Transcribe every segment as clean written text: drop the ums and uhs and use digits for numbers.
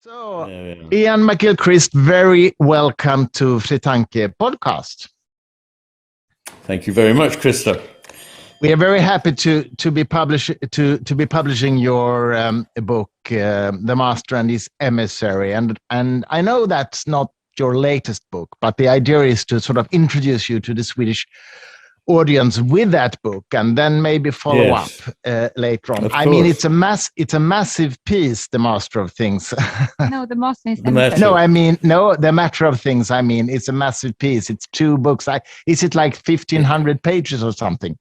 So, Iain McGilchrist, very welcome to Fri Tanke podcast. Thank you very much, Krista. We are very happy to be publishing your book, The Master and His Emissary, and I know that's not your latest book, but the idea is to sort of introduce you to the Swedish audience with that book, and then maybe follow up later on. I mean, it's a massive piece, The Master of Things. No, The Master and His Emissary. The Matter of Things. I mean, it's a massive piece. It's 2 books. Is it like 1,500 pages or something?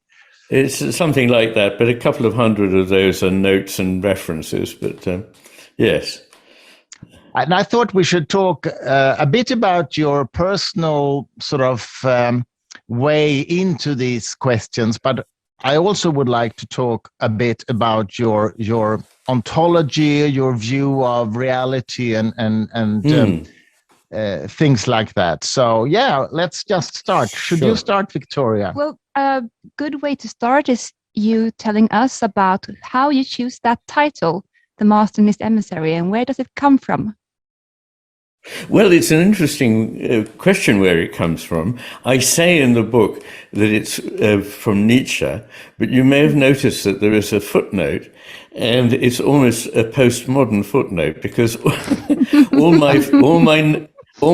It's something like that, but a couple of hundred of those are notes and references. But yes. And I thought we should talk a bit about your personal sort of way into these questions, but I also would like to talk a bit about your ontology, your view of reality, and things like that. So yeah, let's just start. Should you start, Victoria? Well, a good way to start is you telling us about how you choose that title, The Master and His Emissary, and where does it come from? Well, it's an interesting question where it comes from. I say in the book that it's from Nietzsche, but you may have noticed that there is a footnote, and it's almost a postmodern footnote because all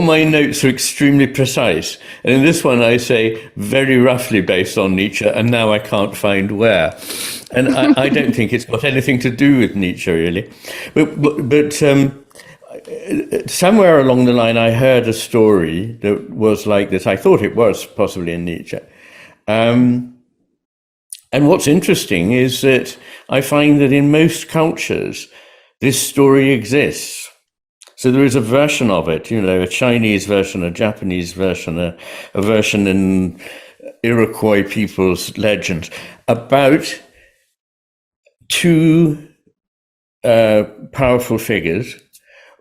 my notes are extremely precise. And in this one, I say very roughly based on Nietzsche, and now I can't find where. And I don't think it's got anything to do with Nietzsche, really. But somewhere along the line, I heard a story that was like this. I thought it was possibly in Nietzsche. And what's interesting is that I find that in most cultures, this story exists. So there is a version of it, a Chinese version, a Japanese version, a version in Iroquois people's legends about 2 powerful figures,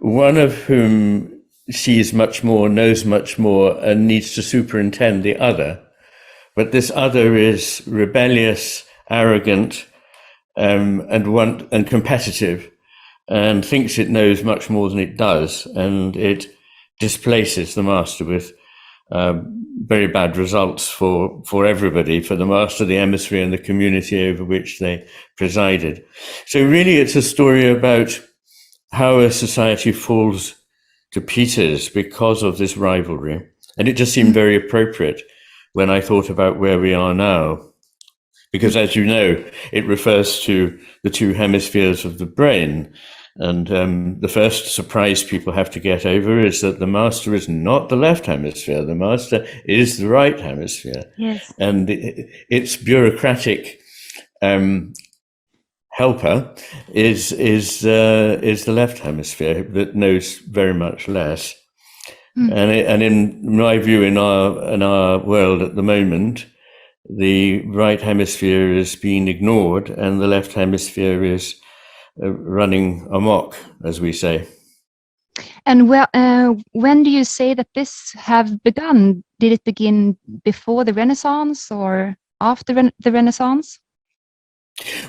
one of whom sees much more, knows much more, and needs to superintend the other. But this other is rebellious, arrogant, and competitive, and thinks it knows much more than it does, and it displaces the master with very bad results for everybody, for the master, the emissary, and the community over which they presided. So really, it's a story about how a society falls to pieces because of this rivalry. And it just seemed very appropriate when I thought about where we are now. Because as you know, it refers to the 2 hemispheres of the brain. And the first surprise people have to get over is that the master is not the left hemisphere. The master is the right hemisphere. Yes. And its bureaucratic helper is the left hemisphere that knows very much less. And in my view, in our world at the moment, the right hemisphere is being ignored, and the left hemisphere is running amok, as we say. And when do you say that this have begun? Did it begin before the Renaissance or after the Renaissance?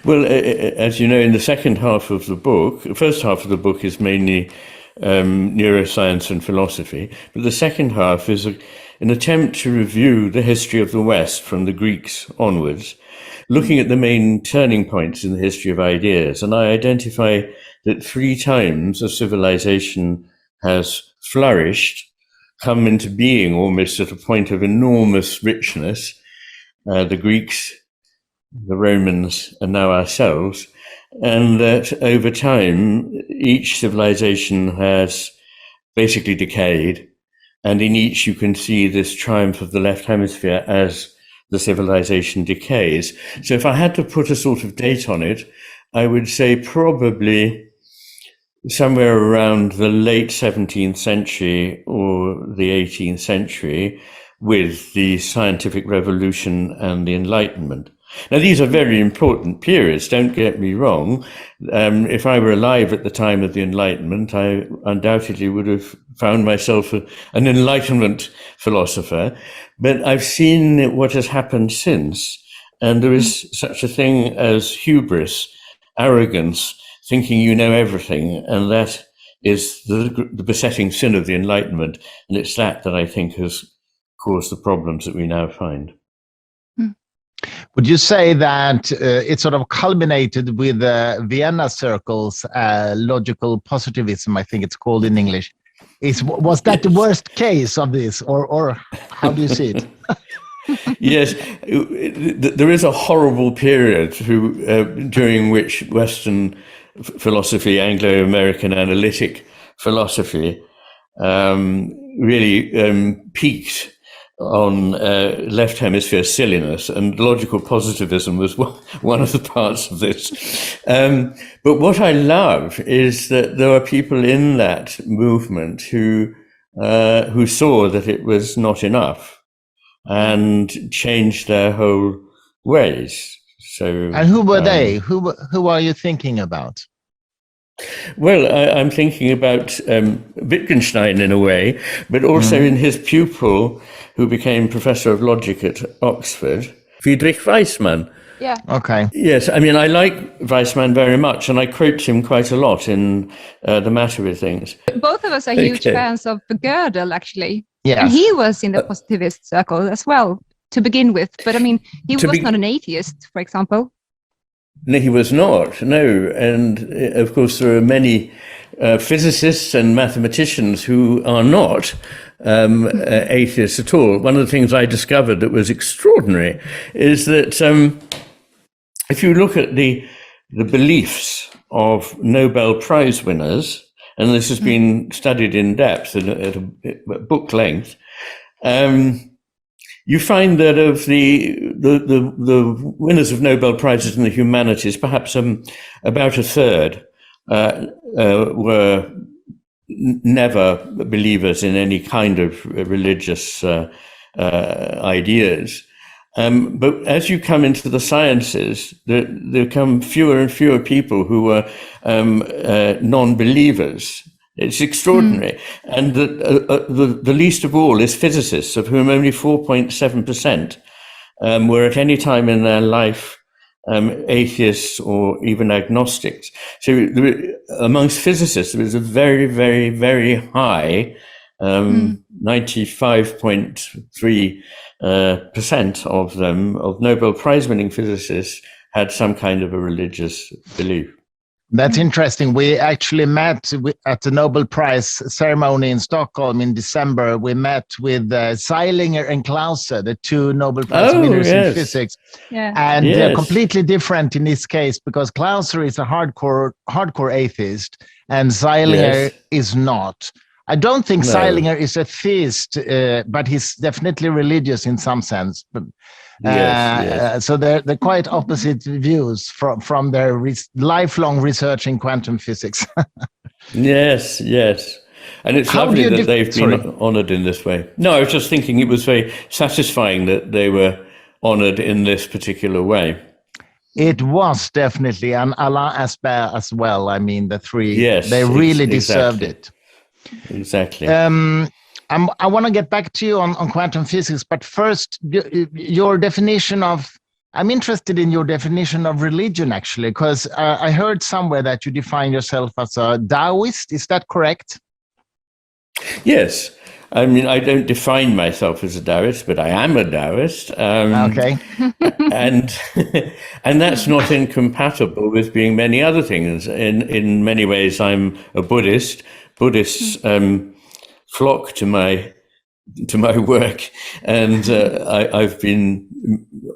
Well, as you know, in the second half of the book, the first half of the book is mainly neuroscience and philosophy, but the second half is an attempt to review the history of the West from the Greeks onwards, looking at the main turning points in the history of ideas. And I identify that 3 times a civilization has flourished, come into being almost at a point of enormous richness, the Greeks, the Romans, and now ourselves, and that over time, each civilization has basically decayed, and in each you can see this triumph of the left hemisphere as the civilization decays. So if I had to put a sort of date on it, I would say probably somewhere around the late 17th century or the 18th century with the scientific revolution and the Enlightenment. Now, these are very important periods, don't get me wrong. If I were alive at the time of the Enlightenment, I undoubtedly would have found myself an Enlightenment philosopher. But I've seen what has happened since, and there is such a thing as hubris, arrogance, thinking you know everything, and that is the besetting sin of the Enlightenment, and it's that I think has caused the problems that we now find. Would you say that it sort of culminated with the Vienna circles, logical positivism, I think it's called in English? Was that the worst case of this, or how do you see it? Yes, there is a horrible period during which Western philosophy, Anglo-American analytic philosophy, really peaked on left hemisphere silliness, and logical positivism was one of the parts of this. But what I love is that there are people in that movement who saw that it was not enough and changed their whole ways. So, and who were they? Who are you thinking about? Well, I'm thinking about Wittgenstein in a way, but also in his pupil, who became professor of logic at Oxford, Friedrich Waismann. Yeah. Okay. Yes, I mean, I like Waismann very much, and I quote him quite a lot in The Matter with Things. Both of us are huge fans of Gödel, actually. Yes. And he was in the positivist circle as well, to begin with. But I mean, he was not an atheist, for example. No, he was not, no. And of course, there are many physicists and mathematicians who are not atheists at all. One of the things I discovered that was extraordinary is that if you look at the beliefs of Nobel Prize winners, and this has been studied in depth at a book length, you find that of the winners of Nobel Prizes in the humanities, perhaps about a third were never believers in any kind of religious ideas. But as you come into the sciences, there come fewer and fewer people who were non-believers. It's extraordinary. And the least of all is physicists, of whom only 4.7% were at any time in their life atheists or even agnostics. So amongst physicists, there was a very, very, very high 95.3% of them, of Nobel Prize-winning physicists, had some kind of a religious belief. That's interesting. We actually met at the Nobel Prize ceremony in Stockholm in December. We met with Zeilinger and Clausse, the two Nobel Prize winners in physics. Yeah. And they're completely different in this case, because Clausse is a hardcore atheist and Zeilinger is not. I don't think Zeilinger is a theist, but he's definitely religious in some sense. But, so they're quite opposite views from their lifelong research in quantum physics. Yes. And it's lovely that they've been honored in this way. No, I was just thinking it was very satisfying that they were honored in this particular way. It was definitely, and Alain Aspect as well. I mean, the three, they really deserved it. Exactly. I want to get back to you on quantum physics, but first, your definition of, I'm interested in your definition of religion, actually, because I heard somewhere that you define yourself as a Taoist. Is that correct? Yes. I mean, I don't define myself as a Taoist, but I am a Taoist. Okay. and that's not incompatible with being many other things. In many ways, I'm a Buddhist. Buddhists flock to my work, and I've been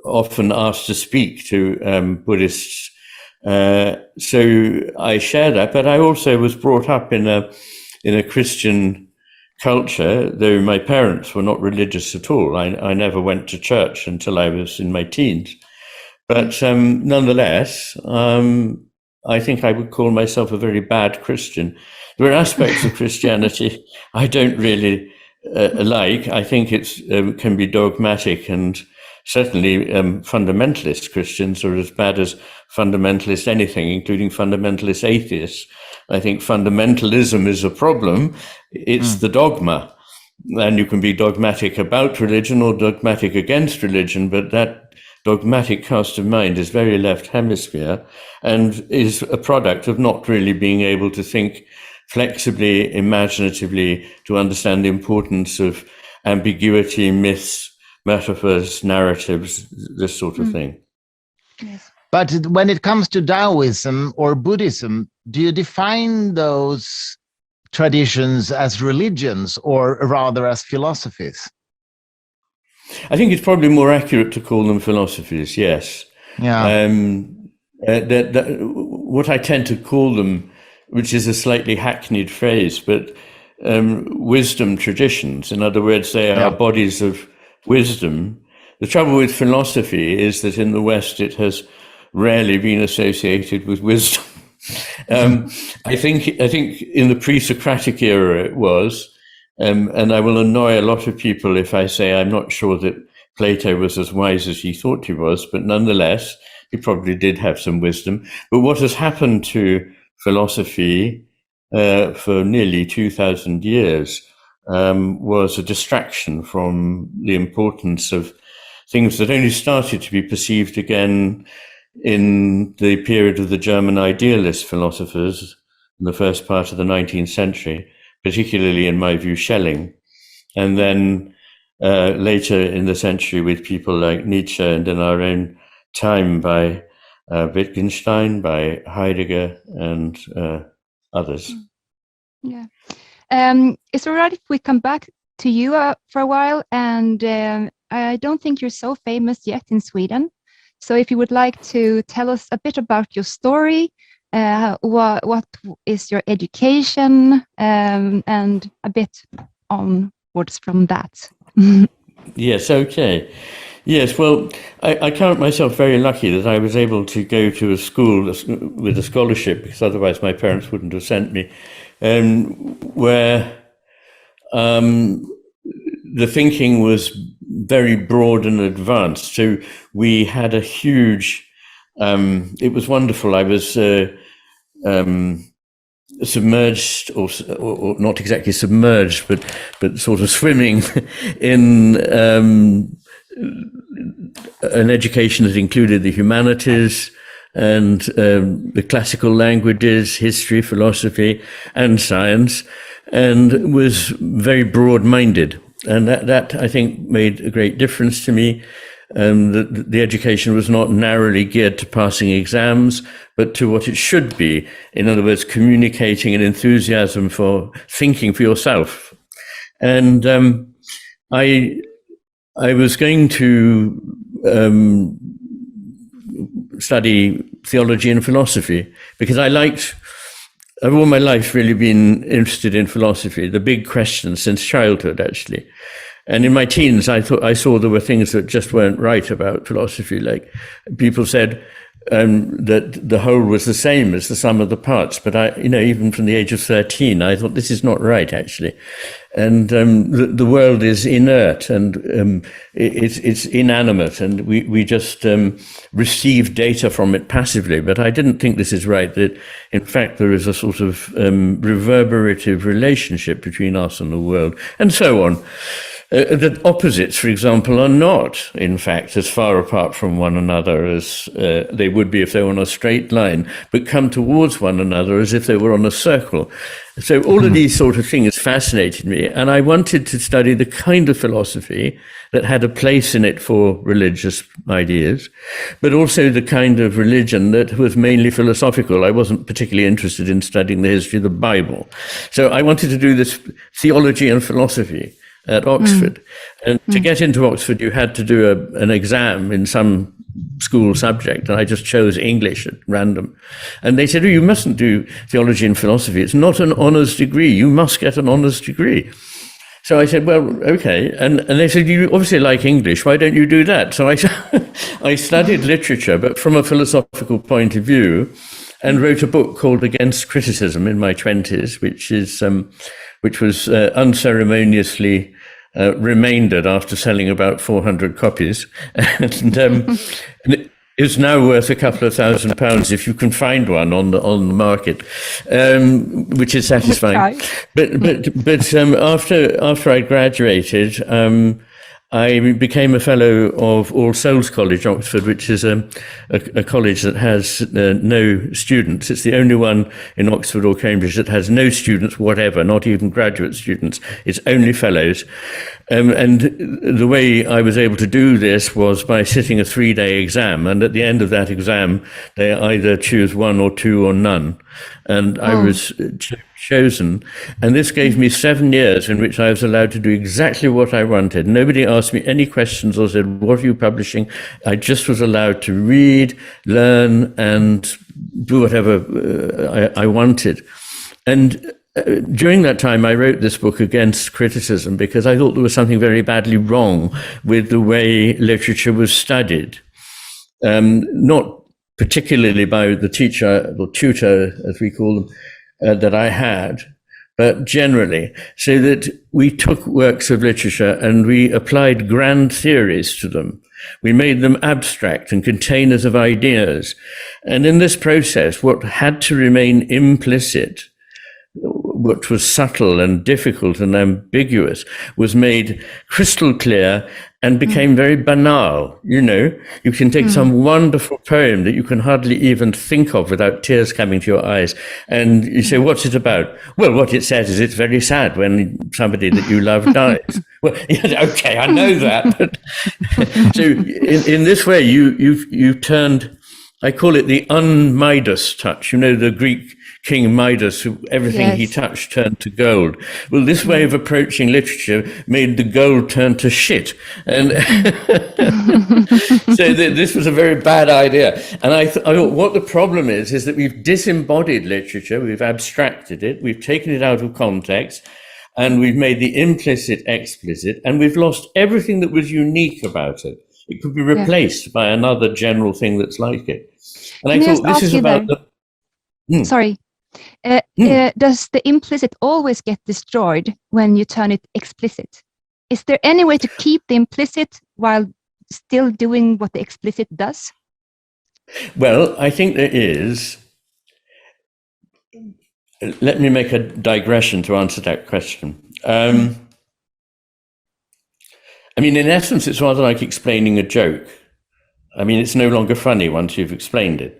often asked to speak to Buddhists. So I share that, but I also was brought up in a Christian culture, though my parents were not religious at all. I never went to church until I was in my teens. But nonetheless, I think I would call myself a very bad Christian. There are aspects of Christianity I don't really like. I think it can be dogmatic, and certainly fundamentalist Christians are as bad as fundamentalist anything, including fundamentalist atheists. I think fundamentalism is a problem. It's the dogma. And you can be dogmatic about religion or dogmatic against religion, but that dogmatic cast of mind is very left hemisphere and is a product of not really being able to think flexibly, imaginatively, to understand the importance of ambiguity, myths, metaphors, narratives, this sort of thing. Yes. But when it comes to Taoism or Buddhism, do you define those traditions as religions or rather as philosophies? I think it's probably more accurate to call them philosophies, yes. Yeah. What I tend to call them, which is a slightly hackneyed phrase, but wisdom traditions. In other words, they are bodies of wisdom. The trouble with philosophy is that in the West it has rarely been associated with wisdom. I think in the pre-Socratic era it was, and I will annoy a lot of people if I say I'm not sure that Plato was as wise as he thought he was, but nonetheless, he probably did have some wisdom. But what has happened to philosophy for nearly 2,000 years was a distraction from the importance of things that only started to be perceived again in the period of the German idealist philosophers in the first part of the 19th century, particularly, in my view, Schelling. And then later in the century with people like Nietzsche, and in our own time by Wittgenstein, by Heidegger, and others. Yeah. Is it all right if we come back to you for a while? And I don't think you're so famous yet in Sweden. So if you would like to tell us a bit about your story, what is your education, and a bit onwards from that. Yes, okay. Yes, well, I count myself very lucky that I was able to go to a school with a scholarship, because otherwise my parents wouldn't have sent me, where the thinking was very broad and advanced. So we had a huge, it was wonderful. I was submerged, or not exactly submerged, but sort of swimming in an education that included the humanities and the classical languages, history, philosophy, and science, and was very broad-minded. And that I think made a great difference to me. The education was not narrowly geared to passing exams, but to what it should be. In other words, communicating an enthusiasm for thinking for yourself. And I was going to study theology and philosophy because I've all my life really been interested in philosophy, the big questions since childhood, actually. And in my teens, I saw there were things that just weren't right about philosophy. Like people said that the whole was the same as the sum of the parts. But even from the age of 13, I thought this is not right, actually. And the world is inert and it's inanimate, and we just receive data from it passively. But I didn't think this is right, that in fact there is a sort of reverberative relationship between us and the world, and so on. That opposites, for example, are not, in fact, as far apart from one another as they would be if they were on a straight line, but come towards one another as if they were on a circle. So all of these sort of things fascinated me, and I wanted to study the kind of philosophy that had a place in it for religious ideas, but also the kind of religion that was mainly philosophical. I wasn't particularly interested in studying the history of the Bible. So I wanted to do this theology and philosophy at Oxford. And to get into Oxford, you had to do an exam in some school subject, and I just chose English at random. And they said, "Oh, you mustn't do theology and philosophy. It's not an honours degree. You must get an honours degree." So I said, "Well, okay." And they said, "You obviously like English. Why don't you do that?" So I studied literature, but from a philosophical point of view, and wrote a book called Against Criticism in my 20s, which was unceremoniously remaindered after selling about 400 copies, and it is now worth a couple of £1,000 if you can find one on the market, which is satisfying. But after I graduated, I became a fellow of All Souls College, Oxford, which is a college that has no students. It's the only one in Oxford or Cambridge that has no students whatever, not even graduate students. It's only fellows. And the way I was able to do this was by sitting a 3-day exam. And at the end of that exam, they either choose 1 or 2 or none. And I was chosen. And this gave me 7 years in which I was allowed to do exactly what I wanted. Nobody asked me any questions or said, what are you publishing? I just was allowed to read, learn, and do whatever I wanted. And during that time, I wrote this book against criticism because I thought there was something very badly wrong with the way literature was studied. Not particularly by the teacher or tutor, as we call them, that I had, but generally, so that we took works of literature and we applied grand theories to them. We made them abstract and containers of ideas. And in this process, what had to remain implicit, what was subtle and difficult and ambiguous, was made crystal clear and became very banal. You know, you can take some wonderful poem that you can hardly even think of without tears coming to your eyes, and you say, what's it about? Well, what it says is it's very sad when somebody that you love dies. Well, okay, I know that. But so in this way, you've turned, I call it the un-Midas touch. You know, the Greek King Midas, who everything he touched turned to gold. Well, this way of approaching literature made the gold turn to shit. And so this was a very bad idea. And I thought what the problem is that we've disembodied literature, we've abstracted it, we've taken it out of context, and we've made the implicit explicit, and we've lost everything that was unique about it. It could be replaced by another general thing that's like it. And I thought this is about the... Sorry. Does the implicit always get destroyed when you turn it explicit? Is there any way to keep the implicit while still doing what the explicit does? Well, I think there is. Let me make a digression to answer that question. I mean, in essence, it's rather like explaining a joke. I mean, it's no longer funny once you've explained it.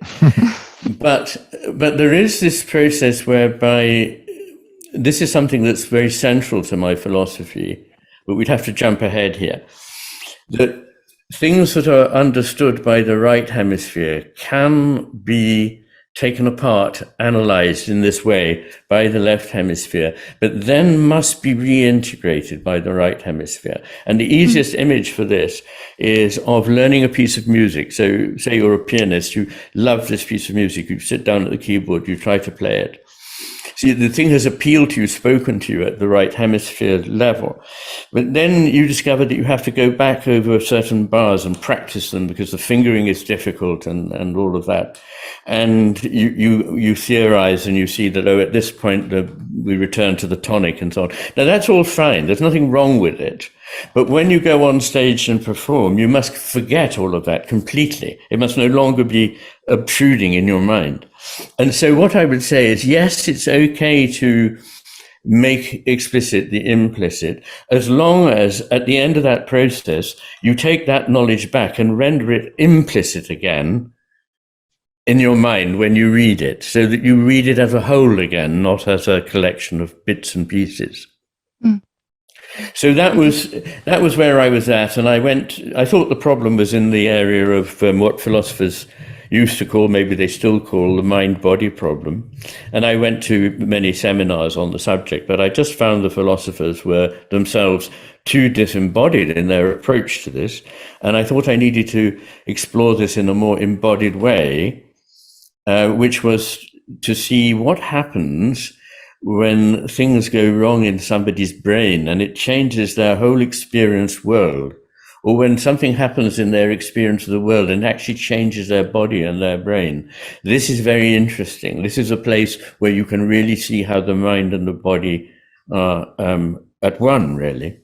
But there is this process whereby this is something that's very central to my philosophy, but we'd have to jump ahead here. That things that are understood by the right hemisphere can be taken apart, analyzed in this way by the left hemisphere, but then must be reintegrated by the right hemisphere. And the easiest image for this is of learning a piece of music. So say you're a pianist, you love this piece of music, you sit down at the keyboard, you try to play it. See, the thing has appealed to you, spoken to you at the right hemisphere level. But then you discover that you have to go back over certain bars and practice them because the fingering is difficult and all of that. And you theorize and you see that, oh, at this point, we return to the tonic and so on. Now, that's all fine. There's nothing wrong with it. But when you go on stage and perform, you must forget all of that completely. It must no longer be obtruding in your mind. And so what I would say is, yes, it's okay to make explicit the implicit, as long as at the end of that process, you take that knowledge back and render it implicit again in your mind when you read it, so that you read it as a whole again, not as a collection of bits and pieces. So that was where I was at, and I thought the problem was in the area of what philosophers used to call, maybe they still call, the mind-body problem. And I went to many seminars on the subject, but I just found the philosophers were themselves too disembodied in their approach to this. And I thought I needed to explore this in a more embodied way, which was to see what happens when things go wrong in somebody's brain and it changes their whole experienced world, or when something happens in their experience of the world and actually changes their body and their brain. This is very interesting. This is a place where you can really see how the mind and the body are at one, really.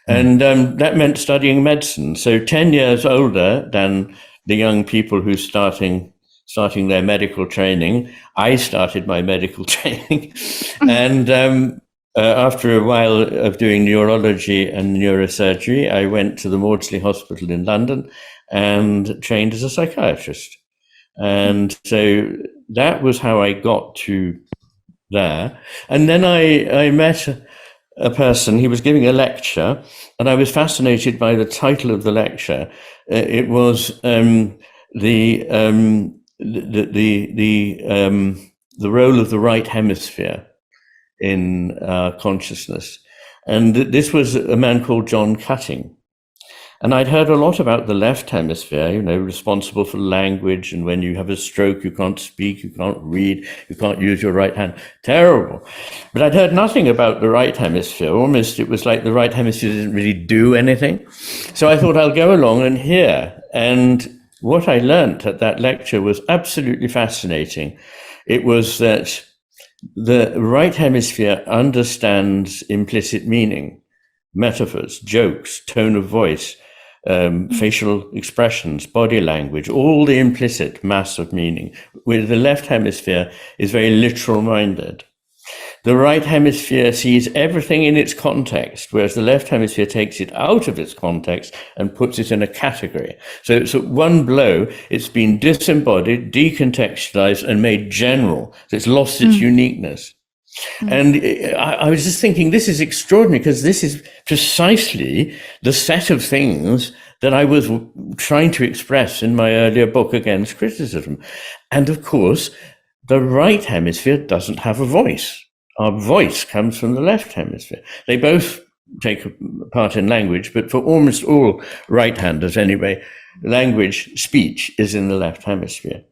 And that meant studying medicine. So 10 years older than the young people who starting their medical training, I started my medical training. And After a while of doing neurology and neurosurgery, I went to the Maudsley Hospital in London and trained as a psychiatrist. And so that was how I got to there. And then I met a person, he was giving a lecture, and I was fascinated by the title of the lecture. It was the role of the right hemisphere in consciousness. And this was a man called John Cutting. And I'd heard a lot about the left hemisphere, you know, responsible for language. And when you have a stroke, you can't speak, you can't read, you can't use your right hand. Terrible. But I'd heard nothing about the right hemisphere. Almost it was like the right hemisphere didn't really do anything. So I thought I'll go along and hear. And what I learnt at that lecture was absolutely fascinating. It was that the right hemisphere understands implicit meaning, metaphors, jokes, tone of voice, facial expressions, body language, all the implicit mass of meaning, where the left hemisphere is very literal minded. The right hemisphere sees everything in its context, whereas the left hemisphere takes it out of its context and puts it in a category. So it's at one blow, it's been disembodied, decontextualized, and made general. So it's lost its uniqueness. And I was just thinking, this is extraordinary, because this is precisely the set of things that I was trying to express in my earlier book Against Criticism. And of course, the right hemisphere doesn't have a voice. Our voice comes from the left hemisphere. They both take part in language, but for almost all right-handers anyway, language, speech is in the left hemisphere.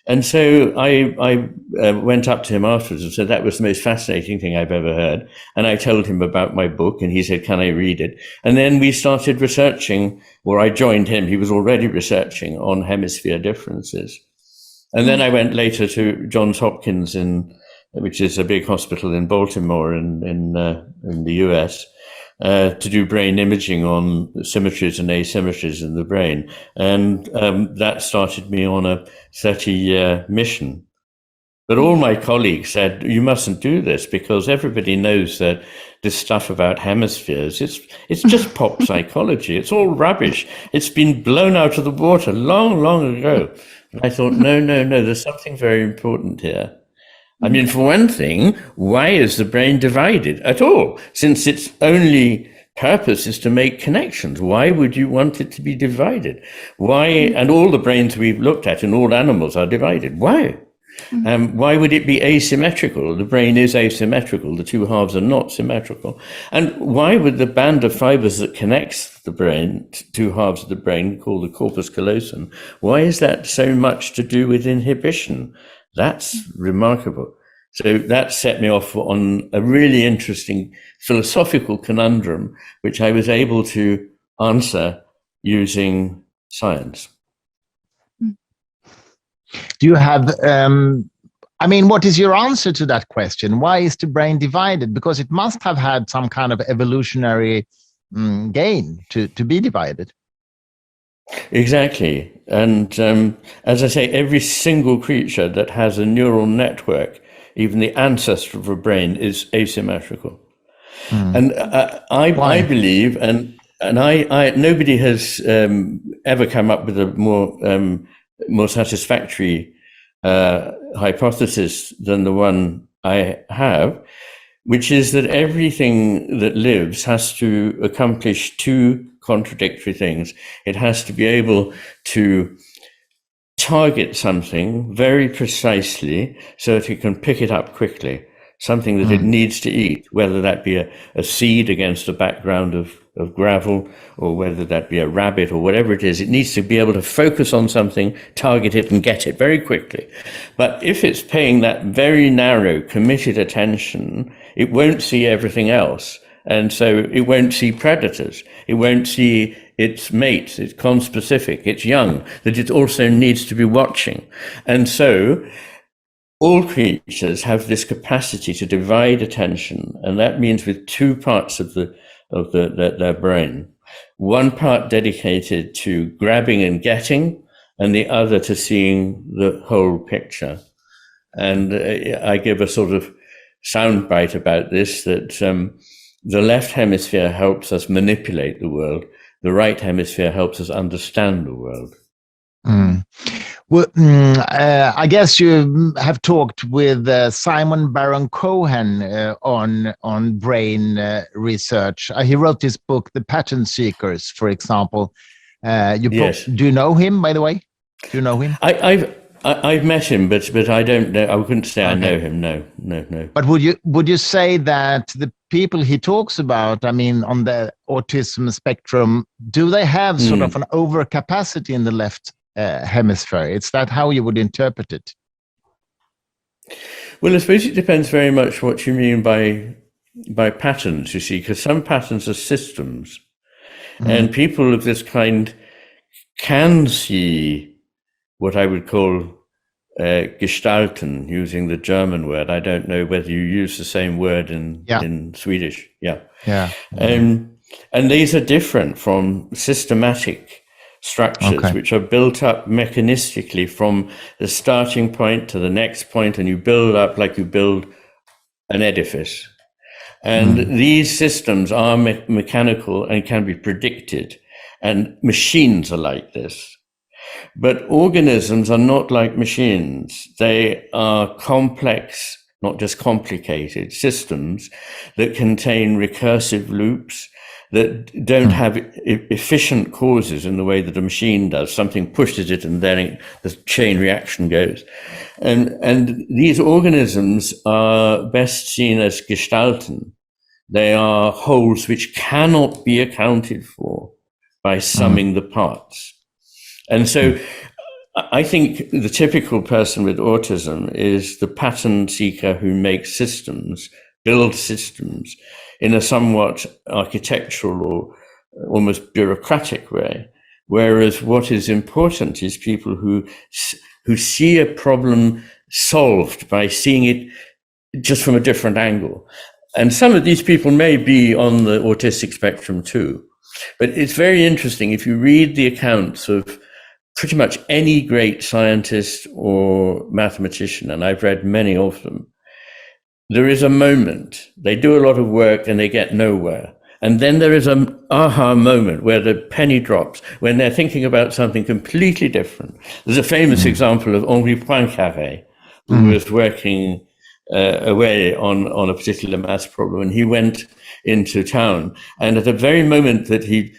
And so I went up to him afterwards and said, that was the most fascinating thing I've ever heard. And I told him about my book, and he said, can I read it? And then we started researching, or I joined him. He was already researching on hemisphere differences. And then I went later to Johns Hopkins, which is a big hospital in Baltimore in the US, to do brain imaging on symmetries and asymmetries in the brain. And that started me on a 30-year mission. But all my colleagues said, you mustn't do this, because everybody knows that this stuff about hemispheres, it's just pop psychology. It's all rubbish. It's been blown out of the water long, long ago. And I thought, no, there's something very important here. I mean, for one thing, why is the brain divided at all? Since its only purpose is to make connections. Why would you want it to be divided? Why? And all the brains we've looked at in all animals are divided. Why? Why would it be asymmetrical? The brain is asymmetrical. The two halves are not symmetrical. And why would the band of fibers that connects the brain, two halves of the brain, called the corpus callosum, why is that so much to do with inhibition? That's remarkable. So that set me off on a really interesting philosophical conundrum, which I was able to answer using science. Do you have, what is your answer to that question? Why is the brain divided? Because it must have had some kind of evolutionary gain to be divided. Exactly. And as I say, every single creature that has a neural network, even the ancestor of a brain, is asymmetrical. And I believe, and nobody has ever come up with a more satisfactory hypothesis than the one I have, which is that everything that lives has to accomplish two contradictory things. It has to be able to target something very precisely so that it can pick it up quickly, something that it needs to eat, whether that be a seed against a background of gravel, or whether that be a rabbit, or whatever it is. It needs to be able to focus on something, target it, and get it very quickly. But if it's paying that very narrow, committed attention, it won't see everything else. And so it won't see predators. It won't see its mates, its conspecific, its young, that it also needs to be watching. And so all creatures have this capacity to divide attention, and that means with two parts of their brain. One part dedicated to grabbing and getting, and the other to seeing the whole picture. And I give a sort of soundbite about this, that the left hemisphere helps us manipulate the world. The right hemisphere helps us understand the world. Mm. Well, I guess you have talked with Simon Baron Cohen on brain research. He wrote this book, The Pattern Seekers, for example. Yes. Do you know him, by the way? Do you know him? I've met him, but I don't know. I couldn't say I know him. No. But would you say that the people he talks about, I mean, on the autism spectrum, do they have sort of an overcapacity in the left hemisphere? Is that how you would interpret it? Well, I suppose it depends very much what you mean by patterns, you see, because some patterns are systems. And people of this kind can see what I would call gestalten, using the German word. I don't know whether you use the same word in Swedish. Yeah. And these are different from systematic structures, which are built up mechanistically from the starting point to the next point, and you build up like you build an edifice. And these systems are mechanical and can be predicted, and machines are like this. But organisms are not like machines. They are complex, not just complicated, systems that contain recursive loops that don't have efficient causes in the way that a machine does. Something pushes it and then the chain reaction goes. And these organisms are best seen as gestalten. They are wholes which cannot be accounted for by summing the parts. And so I think the typical person with autism is the pattern seeker who makes systems, builds systems in a somewhat architectural or almost bureaucratic way. Whereas what is important is people who see a problem solved by seeing it just from a different angle. And some of these people may be on the autistic spectrum too. But it's very interesting if you read the accounts of pretty much any great scientist or mathematician, and I've read many of them, there is a moment. They do a lot of work and they get nowhere. And then there is an aha moment where the penny drops, when they're thinking about something completely different. There's a famous example of Henri Poincaré, who was working away on a particular math problem, and he went into town, and at the very moment that he'd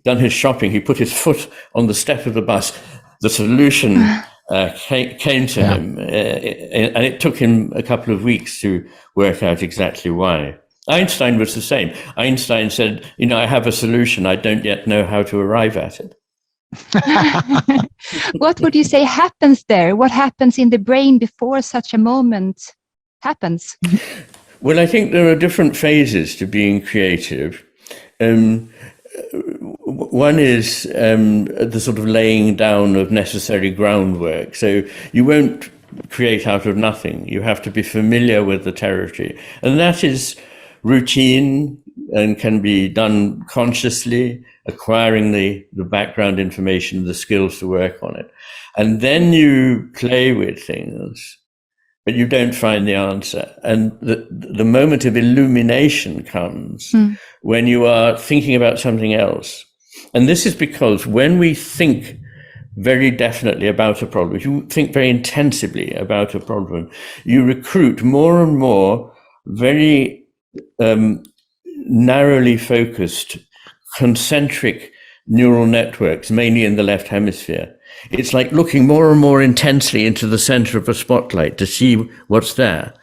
done his shopping, he put his foot on the step of the bus. The solution came to him, and it took him a couple of weeks to work out exactly why. Einstein was the same. Einstein said, I have a solution, I don't yet know how to arrive at it. What would you say happens there? What happens in the brain before such a moment happens? Well, I think there are different phases to being creative. One is the sort of laying down of necessary groundwork. So you won't create out of nothing. You have to be familiar with the territory. And that is routine and can be done consciously, acquiring the background information, the skills to work on it. And then you play with things, but you don't find the answer. And the moment of illumination comes when you are thinking about something else. And this is because when we think very definitely about a problem, if you think very intensively about a problem, you recruit more and more very narrowly focused, concentric neural networks, mainly in the left hemisphere. It's like looking more and more intensely into the center of a spotlight to see what's there.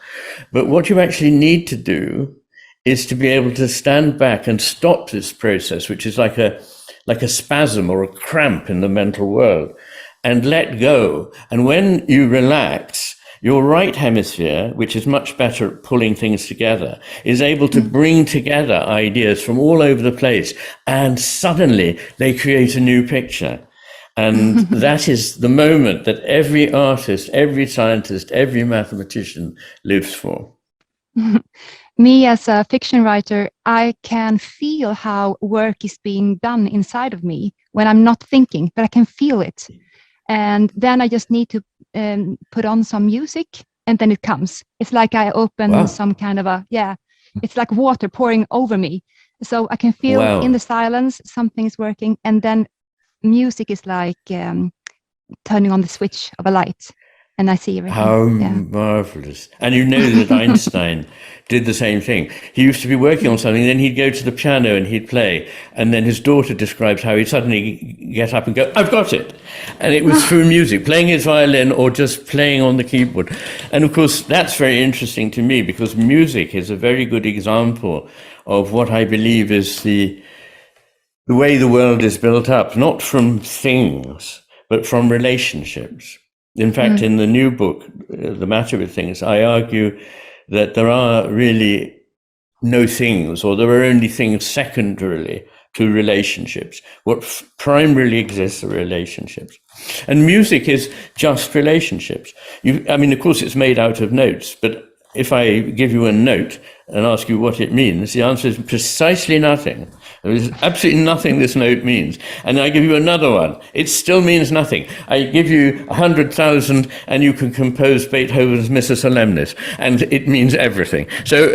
But what you actually need to do is to be able to stand back and stop this process, which is like a spasm or a cramp in the mental world, and let go. And when you relax, your right hemisphere, which is much better at pulling things together, is able to bring together ideas from all over the place, and suddenly they create a new picture. And that is the moment that every artist, every scientist, every mathematician lives for. Me as a fiction writer, I can feel how work is being done inside of me when I'm not thinking, but I can feel it. And then I just need to put on some music and then it comes. It's like I open some kind of it's like water pouring over me. So I can feel in the silence something's working, and then music is like turning on the switch of a light, and I see everything. How marvelous. And you know that Einstein did the same thing. He used to be working on something, then he'd go to the piano and he'd play, and then his daughter describes how he'd suddenly get up and go, I've got it. And it was through music, playing his violin or just playing on the keyboard. And of course, that's very interesting to me, because music is a very good example of what I believe is the way the world is built up, not from things, but from relationships. In fact, in the new book, The Matter with Things, I argue that there are really no things, or there are only things secondarily to relationships. What primarily exists are relationships. And music is just relationships. I mean, of course, it's made out of notes, but if I give you a note and ask you what it means, the answer is precisely nothing. There is absolutely nothing this note means. And I give you another one. It still means nothing. I give you 100,000 and you can compose Beethoven's Missa Solemnis, and it means everything. So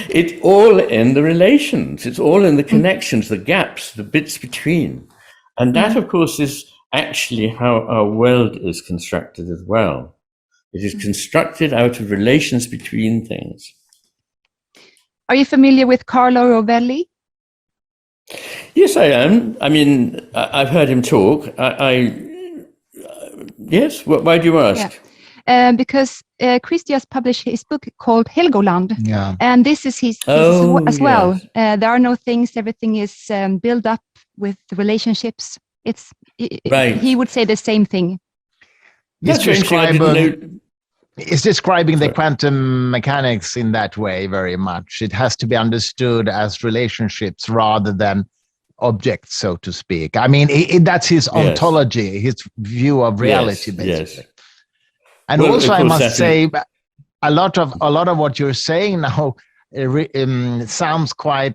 it's all in the relations. It's all in the connections, the gaps, the bits between. And that, of course, is actually how our world is constructed as well. It is constructed out of relations between things. Are you familiar with Carlo Rovelli? Yes, I am. I mean, I've heard him talk. Yes. Why do you ask? Yeah. Because Christy has published his book called Hilgoland. Yeah. And this is his as well. There are no things. Everything is built up with relationships. Right. He would say the same thing. It's describing the quantum mechanics in that way very much. It has to be understood as relationships rather than objects, so to speak. I mean, that's his ontology, his view of reality, basically. Yes. And also, I must say, a lot of what you're saying now sounds quite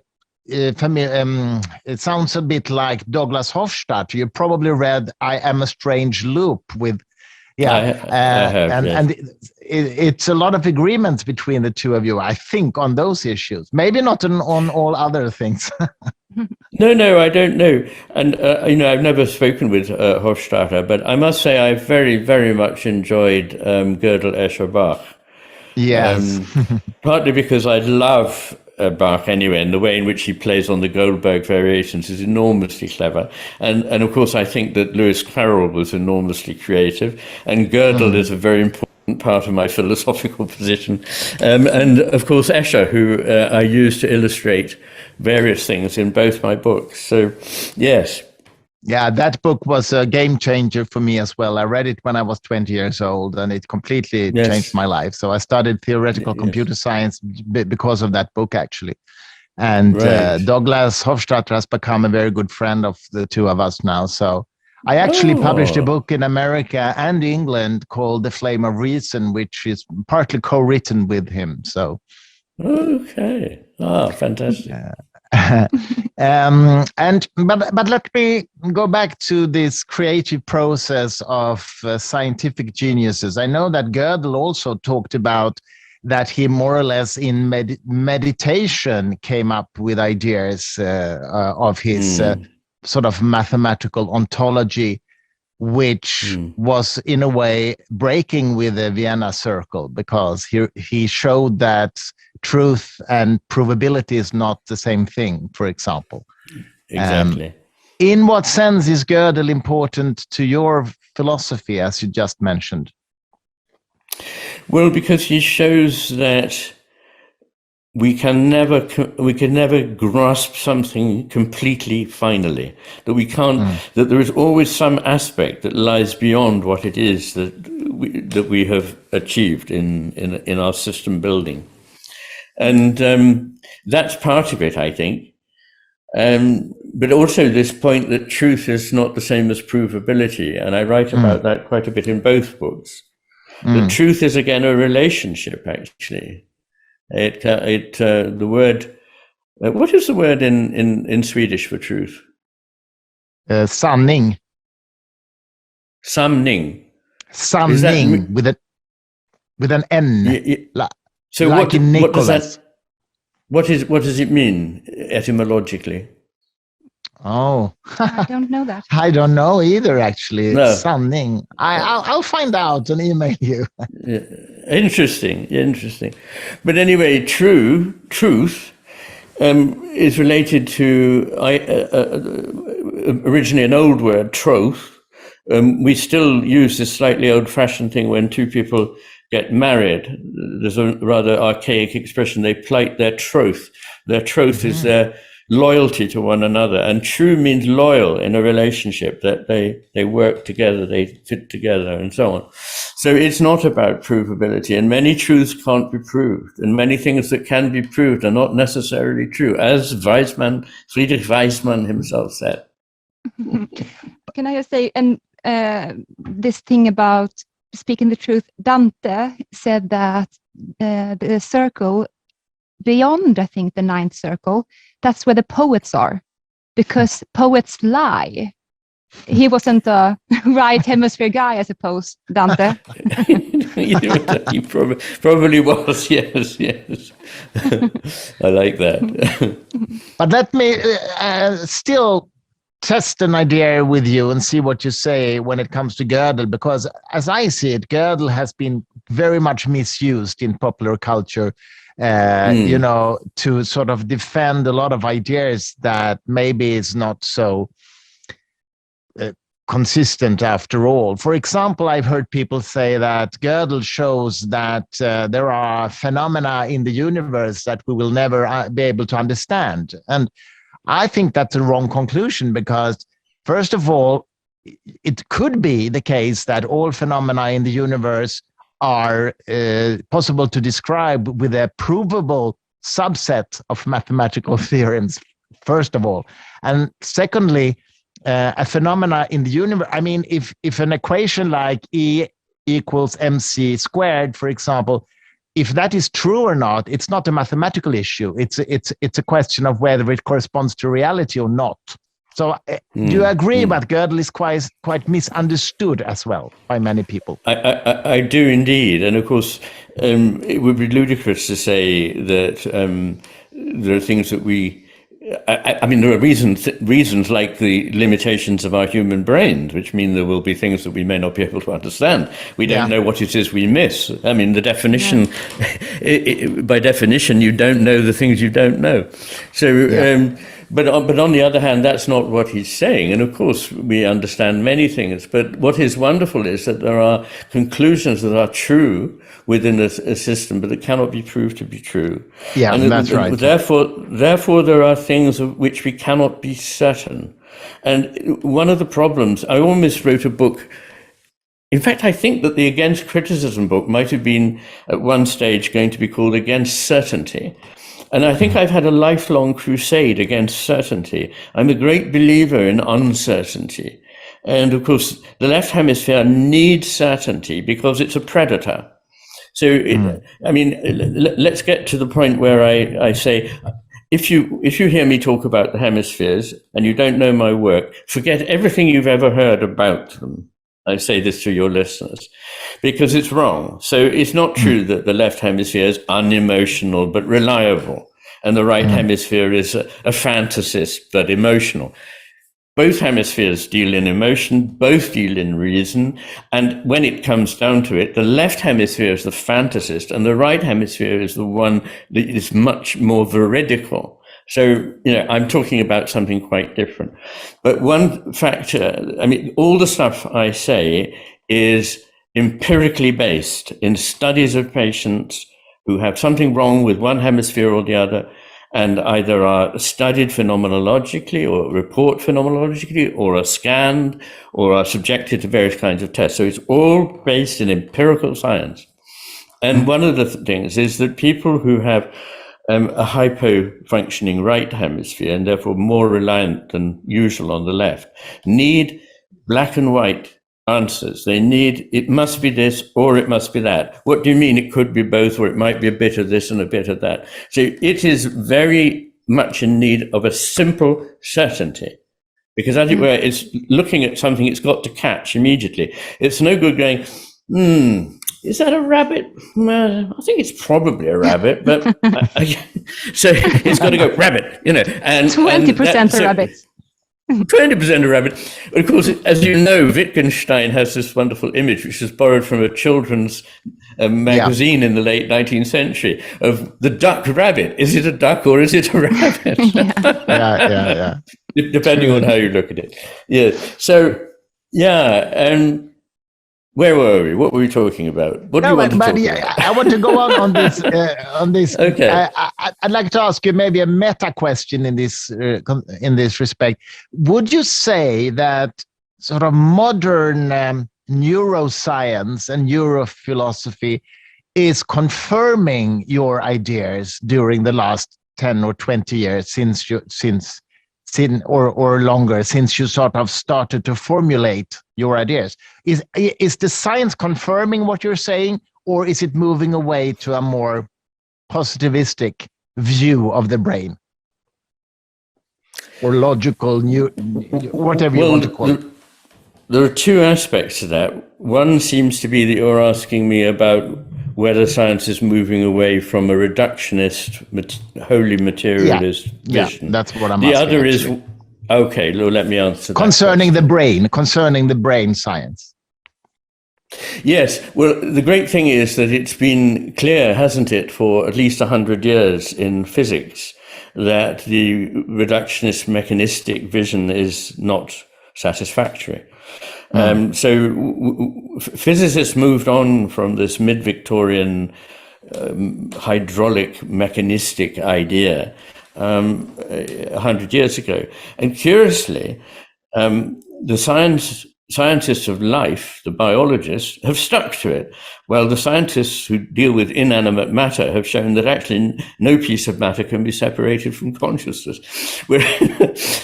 familiar. It sounds a bit like Douglas Hofstadter. You probably read "I Am a Strange Loop" with. Yeah, I have, and it's a lot of agreements between the two of you, I think, on those issues. Maybe not on all other things. No, I don't know. And, I've never spoken with Hofstadter, but I must say I very, very much enjoyed Gödel, Escher, Bach. Yes. Partly because I love Bach anyway, and the way in which he plays on the Goldberg variations is enormously clever. And of course, I think that Lewis Carroll was enormously creative, and Gödel is a very important part of my philosophical position. And of course, Escher, who I use to illustrate various things in both my books. So, yes. Yeah, that book was a game changer for me as well. I read it when I was 20 years old, and it completely changed my life. So I studied theoretical computer science because of that book, actually. And Douglas Hofstadter has become a very good friend of the two of us now. So I actually published a book in America and England called The Flame of Reason, which is partly co-written with him. So. Okay. Fantastic. But let me go back to this creative process of scientific geniuses. I know that Gödel also talked about that he more or less in meditation came up with ideas of his sort of mathematical ontology, which was in a way breaking with the Vienna circle, because he showed that truth and provability is not the same thing, for example. Exactly. In what sense is Gödel important to your philosophy, as you just mentioned? Well, because he shows that we can never grasp something completely finally, that we can't, that there is always some aspect that lies beyond what it is that we have achieved in our system building. And that's part of it, I think. But also this point that truth is not the same as provability. And I write about that quite a bit in both books. The truth is, again, a relationship, actually. The word, what is the word in Swedish for truth? Sanning. Sanning. Sanning with a with an N, So like in what does Nicholas. that? What does it mean etymologically? Oh, I don't know that. I don't know either. Actually, No. sanning. I'll find out and email you. Yeah. Interesting. But anyway, truth is related to originally an old word, troth. We still use this slightly old-fashioned thing when two people get married. There's a rather archaic expression, they plight their troth. Their troth is their loyalty to one another. And true means loyal in a relationship, that they work together, they fit together, and so on. So it's not about provability, and many truths can't be proved, and many things that can be proved are not necessarily true, as Friedrich Weismann himself said. Can I just say, and this thing about speaking the truth, Dante said that the circle beyond, I think, the ninth circle, that's where the poets are, because poets lie. He wasn't a right hemisphere guy, I suppose, Dante. He probably was, yes. I like that. But let me still test an idea with you and see what you say when it comes to Gödel, because as I see it, Gödel has been very much misused in popular culture, to sort of defend a lot of ideas that maybe is not so consistent after all. For example, I've heard people say that Gödel shows that there are phenomena in the universe that we will never be able to understand. And I think that's a wrong conclusion, because first of all, it could be the case that all phenomena in the universe are possible to describe with a provable subset of mathematical theorems, first of all. And secondly, a phenomena in the universe, I mean, if an equation like E equals mc squared, for example, if that is true or not, it's not a mathematical issue. It's a question of whether it corresponds to reality or not. So do you agree that Gödel is quite misunderstood as well by many people? I do indeed. And of course, it would be ludicrous to say that there are things that I mean, there are reasons like the limitations of our human brains, which mean there will be things that we may not be able to understand. We don't know what it is we miss. I mean, the definition, by definition, you don't know the things you don't know. So, but on the other hand, that's not what he's saying. And of course, we understand many things. But what is wonderful is that there are conclusions that are true within a system, but that cannot be proved to be true. Yeah, and that's right. Therefore, there are things of which we cannot be certain. And one of the problems, I almost wrote a book. In fact, I think that the Against Criticism book might have been at one stage going to be called Against Certainty. And I think I've had a lifelong crusade against certainty. I'm a great believer in uncertainty. And of course, the left hemisphere needs certainty because it's a predator. So, I mean, let's get to the point where I say, if you hear me talk about the hemispheres and you don't know my work, forget everything you've ever heard about them. I say this to your listeners because it's wrong. So it's not true that the left hemisphere is unemotional but reliable, and the right hemisphere is a fantasist but emotional. Both hemispheres deal in emotion, both deal in reason, and when it comes down to it, the left hemisphere is the fantasist, and the right hemisphere is the one that is much more veridical. So, I'm talking about something quite different. But one factor, I mean, all the stuff I say is empirically based in studies of patients who have something wrong with one hemisphere or the other, and either are studied phenomenologically or report phenomenologically or are scanned or are subjected to various kinds of tests. So it's all based in empirical science. And one of the things is that people who have a hypo-functioning right hemisphere, and therefore more reliant than usual on the left, need black and white answers. They need, it must be this or it must be that. What do you mean it could be both, or it might be a bit of this and a bit of that? So it is very much in need of a simple certainty, because as it were, it's looking at something it's got to catch immediately. It's no good going, is that a rabbit? I think it's probably a rabbit, but so it's got to go rabbit, you know. And 20% are rabbits. 20% are rabbit. But of course, as you know, Wittgenstein has this wonderful image, which is borrowed from a children's magazine in the late 19th century, of the duck rabbit. Is it a duck or is it a rabbit? Yeah. Depending on how you look at it. Yeah. So, yeah. And where were we? What were we talking about? What do you want to talk about? I want to go on this. On this. Okay. I'd like to ask you maybe a meta question in this respect. Would you say that sort of modern neuroscience and neurophilosophy is confirming your ideas during the last 10 or 20 years or longer, since you sort of started to formulate your ideas? Is the science confirming what you're saying, or is it moving away to a more positivistic view of the brain, or logical, whatever you want to call it? There are two aspects to that. One seems to be that you're asking me about whether science is moving away from a reductionist, wholly materialist vision. Yeah, that's what I'm asking. The other actually is, okay, let me answer that. Concerning the brain science. Yes, well, the great thing is that it's been clear, hasn't it, for at least 100 years in physics, that the reductionist mechanistic vision is not satisfactory. So physicists moved on from this mid-Victorian hydraulic mechanistic idea 100 years ago. And curiously, the scientists of life, the biologists, have stuck to it. Well, the scientists who deal with inanimate matter have shown that actually no piece of matter can be separated from consciousness.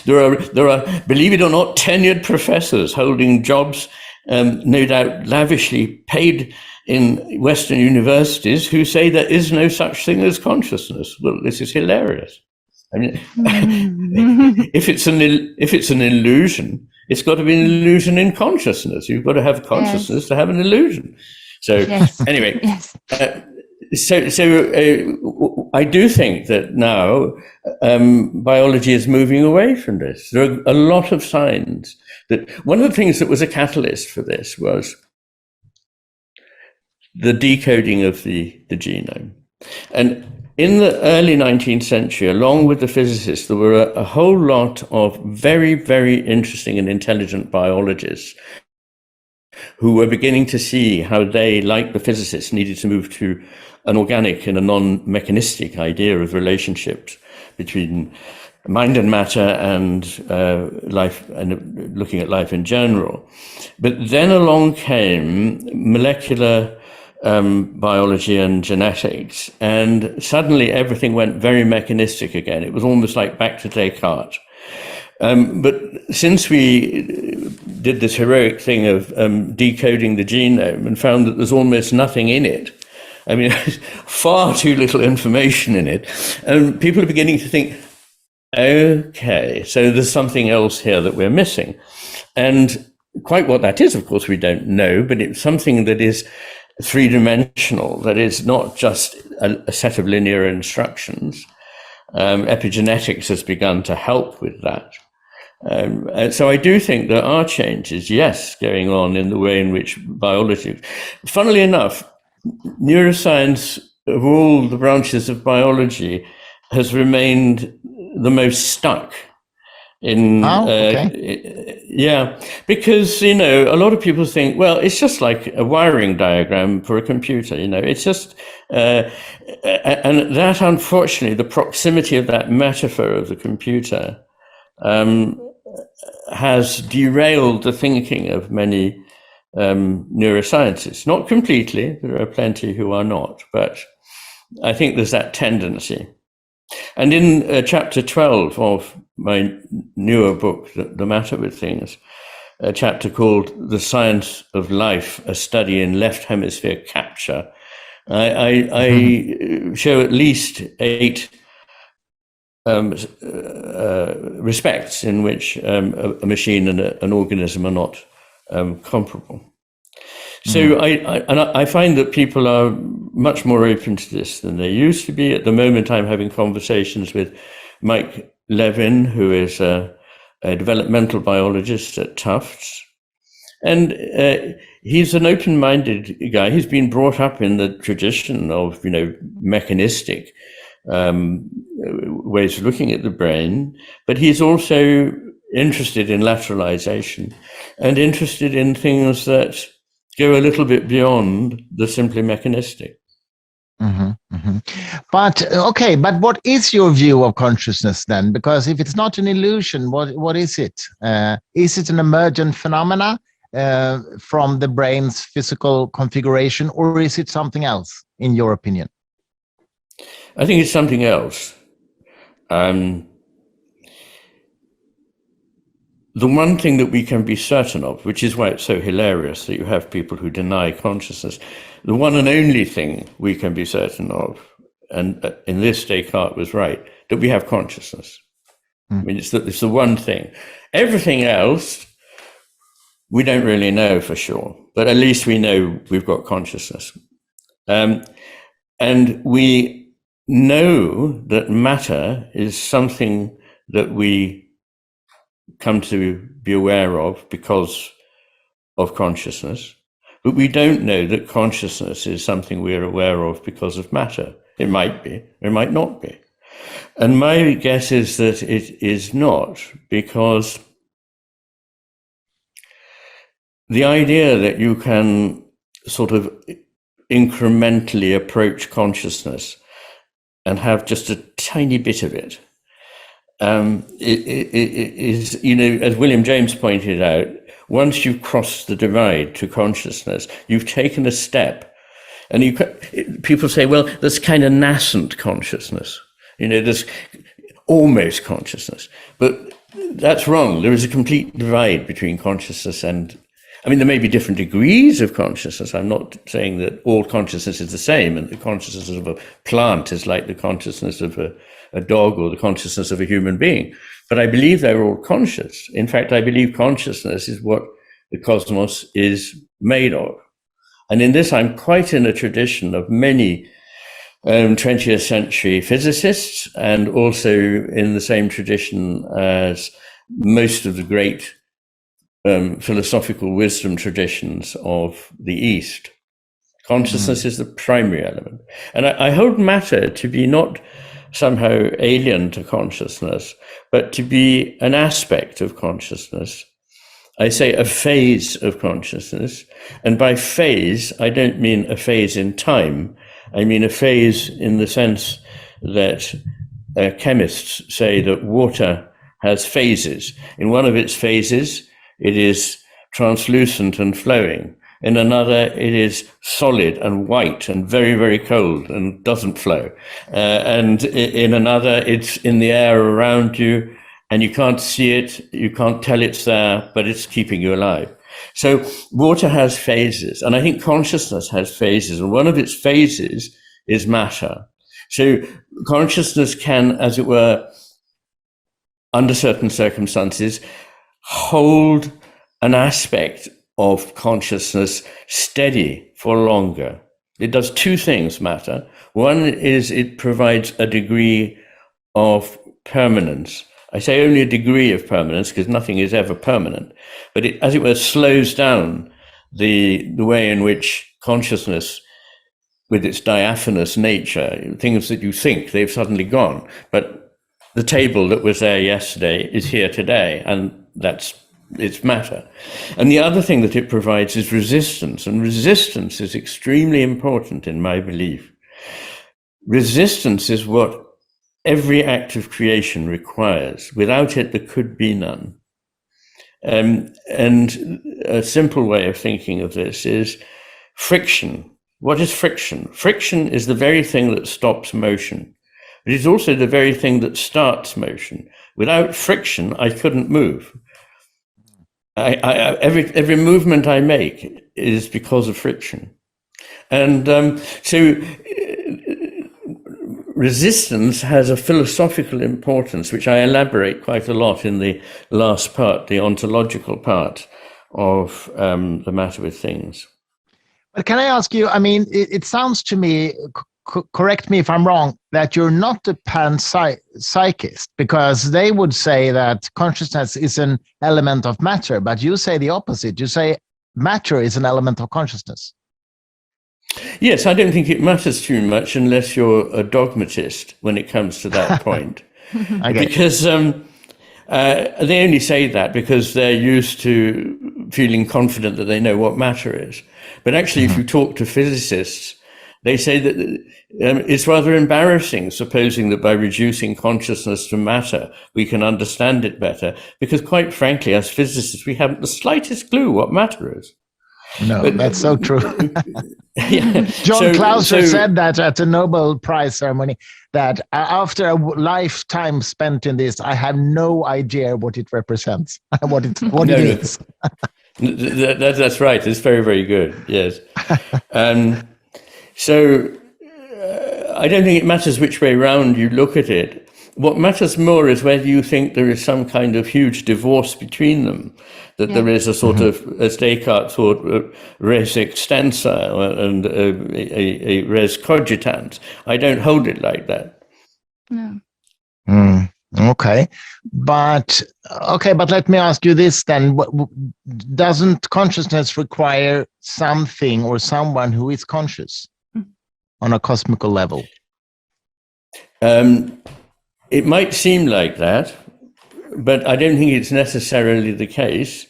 There are, believe it or not, tenured professors holding jobs, no doubt lavishly paid in Western universities, who say there is no such thing as consciousness. Well, this is hilarious. I mean, if it's an illusion, it's got to be an illusion in consciousness. You've got to have consciousness to have an illusion. So anyway, so I do think that now biology is moving away from this. There are a lot of signs that one of the things that was a catalyst for this was the decoding of the genome. And in the early 19th century, along with the physicists, there were a whole lot of very, very interesting and intelligent biologists who were beginning to see how they, like the physicists, needed to move to an organic and a non-mechanistic idea of relationships between mind and matter and life, and looking at life in general. But then along came molecular biology and genetics, and suddenly everything went very mechanistic again. It was almost like back to Descartes. But since we did this heroic thing of decoding the genome and found that there's almost nothing in it, I mean, far too little information in it, and people are beginning to think, okay, so there's something else here that we're missing. And quite what that is, of course, we don't know, but it's something that is three-dimensional, that is not just a set of linear instructions. Epigenetics has begun to help with that. And so I do think there are changes, yes, going on in the way in which biology, funnily enough, neuroscience of all the branches of biology has remained the most stuck in, because, you know, a lot of people think, well, it's just like a wiring diagram for a computer, you know, it's just, and that, unfortunately, the proximity of that metaphor of the computer has derailed the thinking of many neuroscientists. Not completely, there are plenty who are not, but I think there's that tendency. And in chapter 12 of my newer book, The Matter with Things, a chapter called The Science of Life, a Study in Left Hemisphere Capture, I show at least 8 respects in which a machine and an organism are not comparable. So I find that people are much more open to this than they used to be. At the moment, I'm having conversations with Mike Levin, who is a developmental biologist at Tufts. And he's an open-minded guy. He's been brought up in the tradition of, mechanistic ways of looking at the brain, but he's also interested in lateralization and interested in things that go a little bit beyond the simply mechanistic. But but what is your view of consciousness then? Because if it's not an illusion, what is it? Is it an emergent phenomena from the brain's physical configuration, or is it something else, in your opinion? I think it's something else. The one thing that we can be certain of, which is why it's so hilarious that you have people who deny consciousness, the one and only thing we can be certain of, and in this Descartes was right, that we have consciousness. I mean, it's the one thing. Everything else, we don't really know for sure, but at least we know we've got consciousness. And we know that matter is something that we come to be aware of because of consciousness, but we don't know that consciousness is something we are aware of because of matter. It might be, it might not be. And my guess is that it is not, because the idea that you can sort of incrementally approach consciousness and have just a tiny bit of it, it is, as William James pointed out, once you've crossed the divide to consciousness, you've taken a step. And people say, well, there's kind of nascent consciousness, there's almost consciousness. But that's wrong. There is a complete divide between consciousness and, there may be different degrees of consciousness. I'm not saying that all consciousness is the same, and the consciousness of a plant is like the consciousness of a dog or the consciousness of a human being. But I believe they're all conscious. In fact, I believe consciousness is what the cosmos is made of. And in this, I'm quite in a tradition of many 20th century physicists, and also in the same tradition as most of the great philosophical wisdom traditions of the East. Consciousness is the primary element. And I hold matter to be not somehow alien to consciousness, but to be an aspect of consciousness. I say a phase of consciousness. And by phase, I don't mean a phase in time. I mean a phase in the sense that chemists say that water has phases. In one of its phases, it is translucent and flowing. In another, it is solid and white and very, very cold and doesn't flow. And in another, it's in the air around you and you can't see it, you can't tell it's there, but it's keeping you alive. So water has phases, and I think consciousness has phases, and one of its phases is matter. So consciousness can, as it were, under certain circumstances, hold an aspect of consciousness steady for longer. It does two things, matter. One is it provides a degree of permanence. I say only a degree of permanence because nothing is ever permanent, but it, as it were, slows down the way in which consciousness, with its diaphanous nature, things that you think they've suddenly gone, but the table that was there yesterday is here today, and it's matter. And the other thing that it provides is resistance, and resistance is extremely important in my belief. Resistance is what every act of creation requires. Without it, there could be none. And a simple way of thinking of this is friction. What is friction? Friction is the very thing that stops motion. It is also the very thing that starts motion. Without friction, I couldn't move. Every movement I make is because of friction. And so resistance has a philosophical importance, which I elaborate quite a lot in the last part, the ontological part of the matter with things. But can I ask you, I mean, it sounds to me, correct me if I'm wrong, that you're not a panpsychist, because they would say that consciousness is an element of matter, but you say the opposite. You say matter is an element of consciousness. Yes, I don't think it matters too much unless you're a dogmatist when it comes to that point. Okay. Because they only say that because they're used to feeling confident that they know what matter is. But actually, if you talk to physicists, they say that it's rather embarrassing supposing that by reducing consciousness to matter, we can understand it better. Because quite frankly, as physicists, we haven't the slightest clue what matter is. No, But, that's so true. Yeah. John Clauser said that at the Nobel Prize ceremony, that after a lifetime spent in this, I have no idea what it represents, what it is. That's right. It's very, very good. Yes. So I don't think it matters which way round you look at it. What matters more is whether you think there is some kind of huge divorce between them, that there is a sort of, as Descartes thought, res extensa and a res cogitans. I don't hold it like that. No. Okay, but let me ask you this then: doesn't consciousness require something or someone who is conscious on a cosmical level? It might seem like that, but I don't think it's necessarily the case.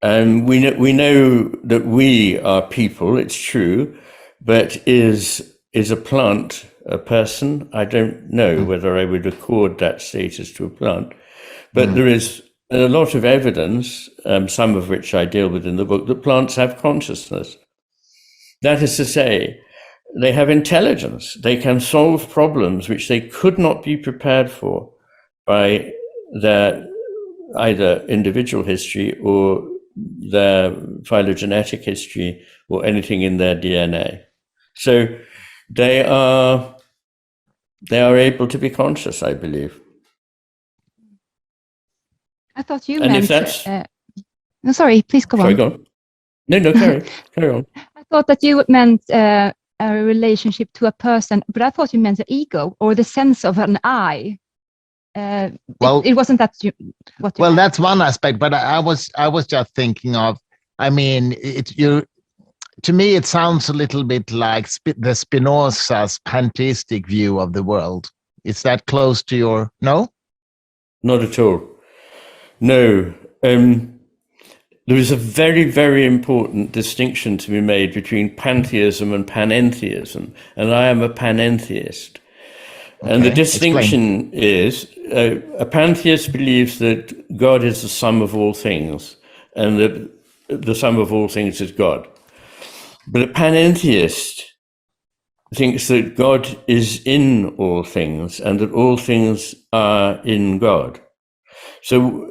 We know that we are people, it's true, but is a plant a person? I don't know whether I would accord that status to a plant, but there is a lot of evidence, some of which I deal with in the book, that plants have consciousness. That is to say, they have intelligence. They can solve problems which they could not be prepared for by their either individual history or their phylogenetic history or anything in their DNA. So they are able to be conscious, I believe. I thought you And meant... if that's... no, sorry, please go on. Sorry, go on. No, carry on. I thought that you meant a relationship to a person, but I thought you meant the ego or the sense of an I. It wasn't that what you meant. That's one aspect, but I was just thinking of, I mean, to me it sounds a little bit like the Spinoza's pantheistic view of the world. Is that close to your... No? Not at all. No. There is a very, very important distinction to be made between pantheism and panentheism, and I am a panentheist. Okay, and the distinction is, a pantheist believes that God is the sum of all things, and that the sum of all things is God. But a panentheist thinks that God is in all things, and that all things are in God. So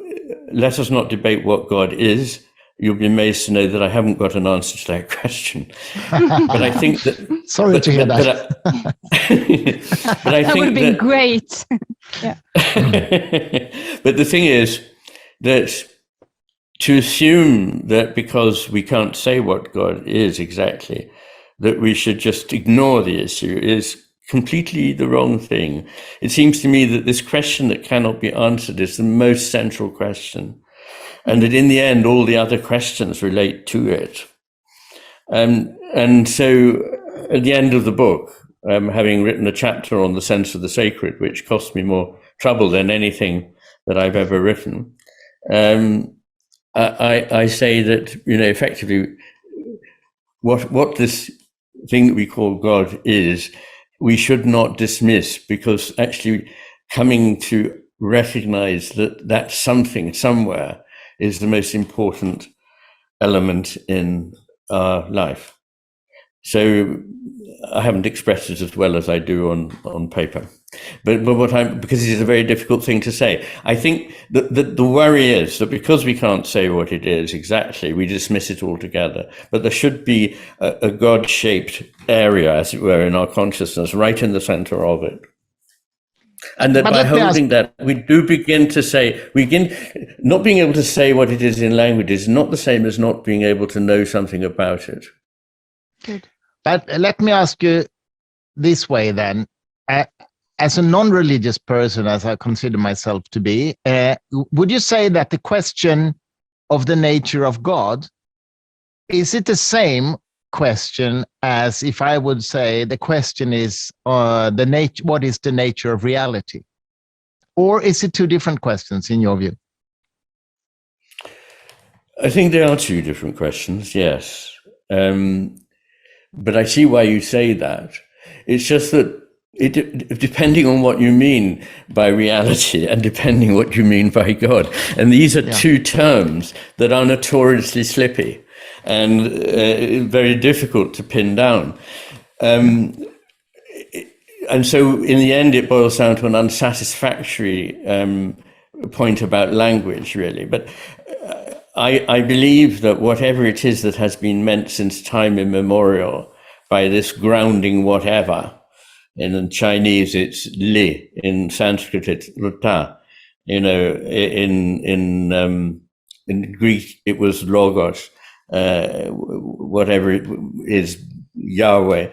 let us not debate what God is. You'll be amazed to know that I haven't got an answer to that question. But I think that... Sorry to hear that. But I that think would have been great. Yeah. But the thing is that to assume that because we can't say what God is exactly, that we should just ignore the issue is completely the wrong thing. It seems to me that this question that cannot be answered is the most central question, and that in the end, all the other questions relate to it. And so at the end of the book, having written a chapter on the sense of the sacred, which cost me more trouble than anything that I've ever written, I say that, effectively, what this thing that we call God is, we should not dismiss, because actually coming to recognize that that something somewhere is the most important element in our life. So I haven't expressed it as well as I do on paper, but because it is a very difficult thing to say. I think that the worry is that because we can't say what it is exactly, we dismiss it altogether. But there should be a God-shaped area, as it were, in our consciousness, right in the center of it. And that by holding that, we do begin to say, not being able to say what it is in language is not the same as not being able to know something about it. Good. But let me ask you this way then. As a non-religious person, as I consider myself to be, would you say that the question of the nature of God, is it the same question as if I would say the question is what is the nature of reality? Or is it two different questions in your view? I think there are two different questions, yes. But I see why you say that. It's just that depending on what you mean by reality and depending what you mean by God. And these are two terms that are notoriously slippy and very difficult to pin down. And so in the end, it boils down to an unsatisfactory point about language, really. But I believe that whatever it is that has been meant since time immemorial by this grounding whatever, in Chinese it's li, in Sanskrit it's ruta, in Greek it was logos, whatever it is, Yahweh,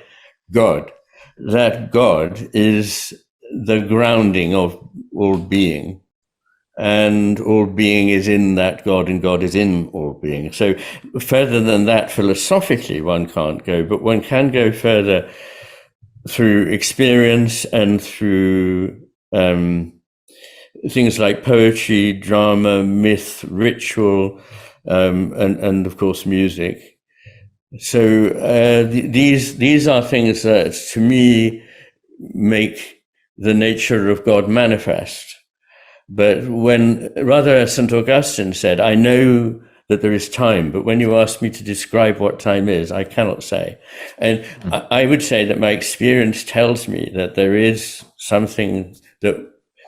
God. That God is the grounding of all being. And all being is in that God, and God is in all being. So further than that, philosophically, one can't go, but one can go further through experience and through things like poetry, drama, myth, ritual, and of course music. So these are things that, to me, make the nature of God manifest. But when, rather as St. Augustine said, I know that there is time, but when you ask me to describe what time is, I cannot say. And I would say that my experience tells me that there is something that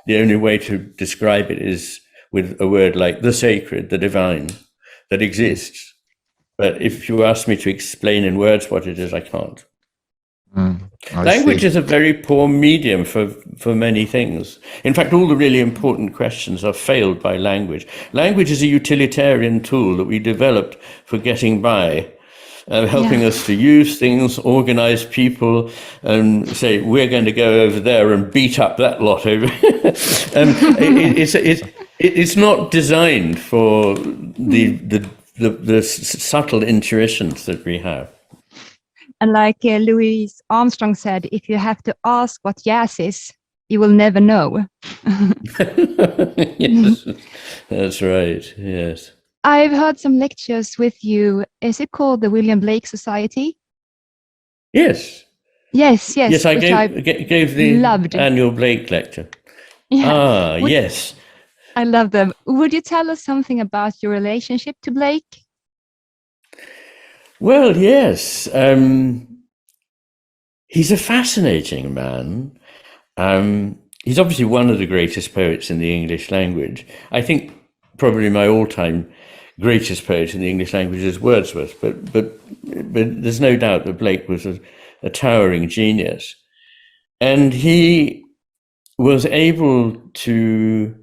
the only way to describe it is with a word like the sacred, the divine, that exists. But if you ask me to explain in words what it is, I can't. Language is a very poor medium for many things. In fact, all the really important questions are failed by language. Language is a utilitarian tool that we developed for getting by, helping us to use things, organize people, and say, we're going to go over there and beat up that lot over. It's not designed for the subtle intuitions that we have. And like Louis Armstrong said, if you have to ask what yes is, you will never know. Yes, that's right. Yes. I've heard some lectures with you. Is it called the William Blake Society? Yes. Yes. Yes, I gave the loved. annual Blake lecture. Yeah. Yes. I love them. Would you tell us something about your relationship to Blake? Well, yes. He's a fascinating man. He's obviously one of the greatest poets in the English language. I think probably my all-time greatest poet in the English language is Wordsworth, but there's no doubt that Blake was a towering genius. And he was able to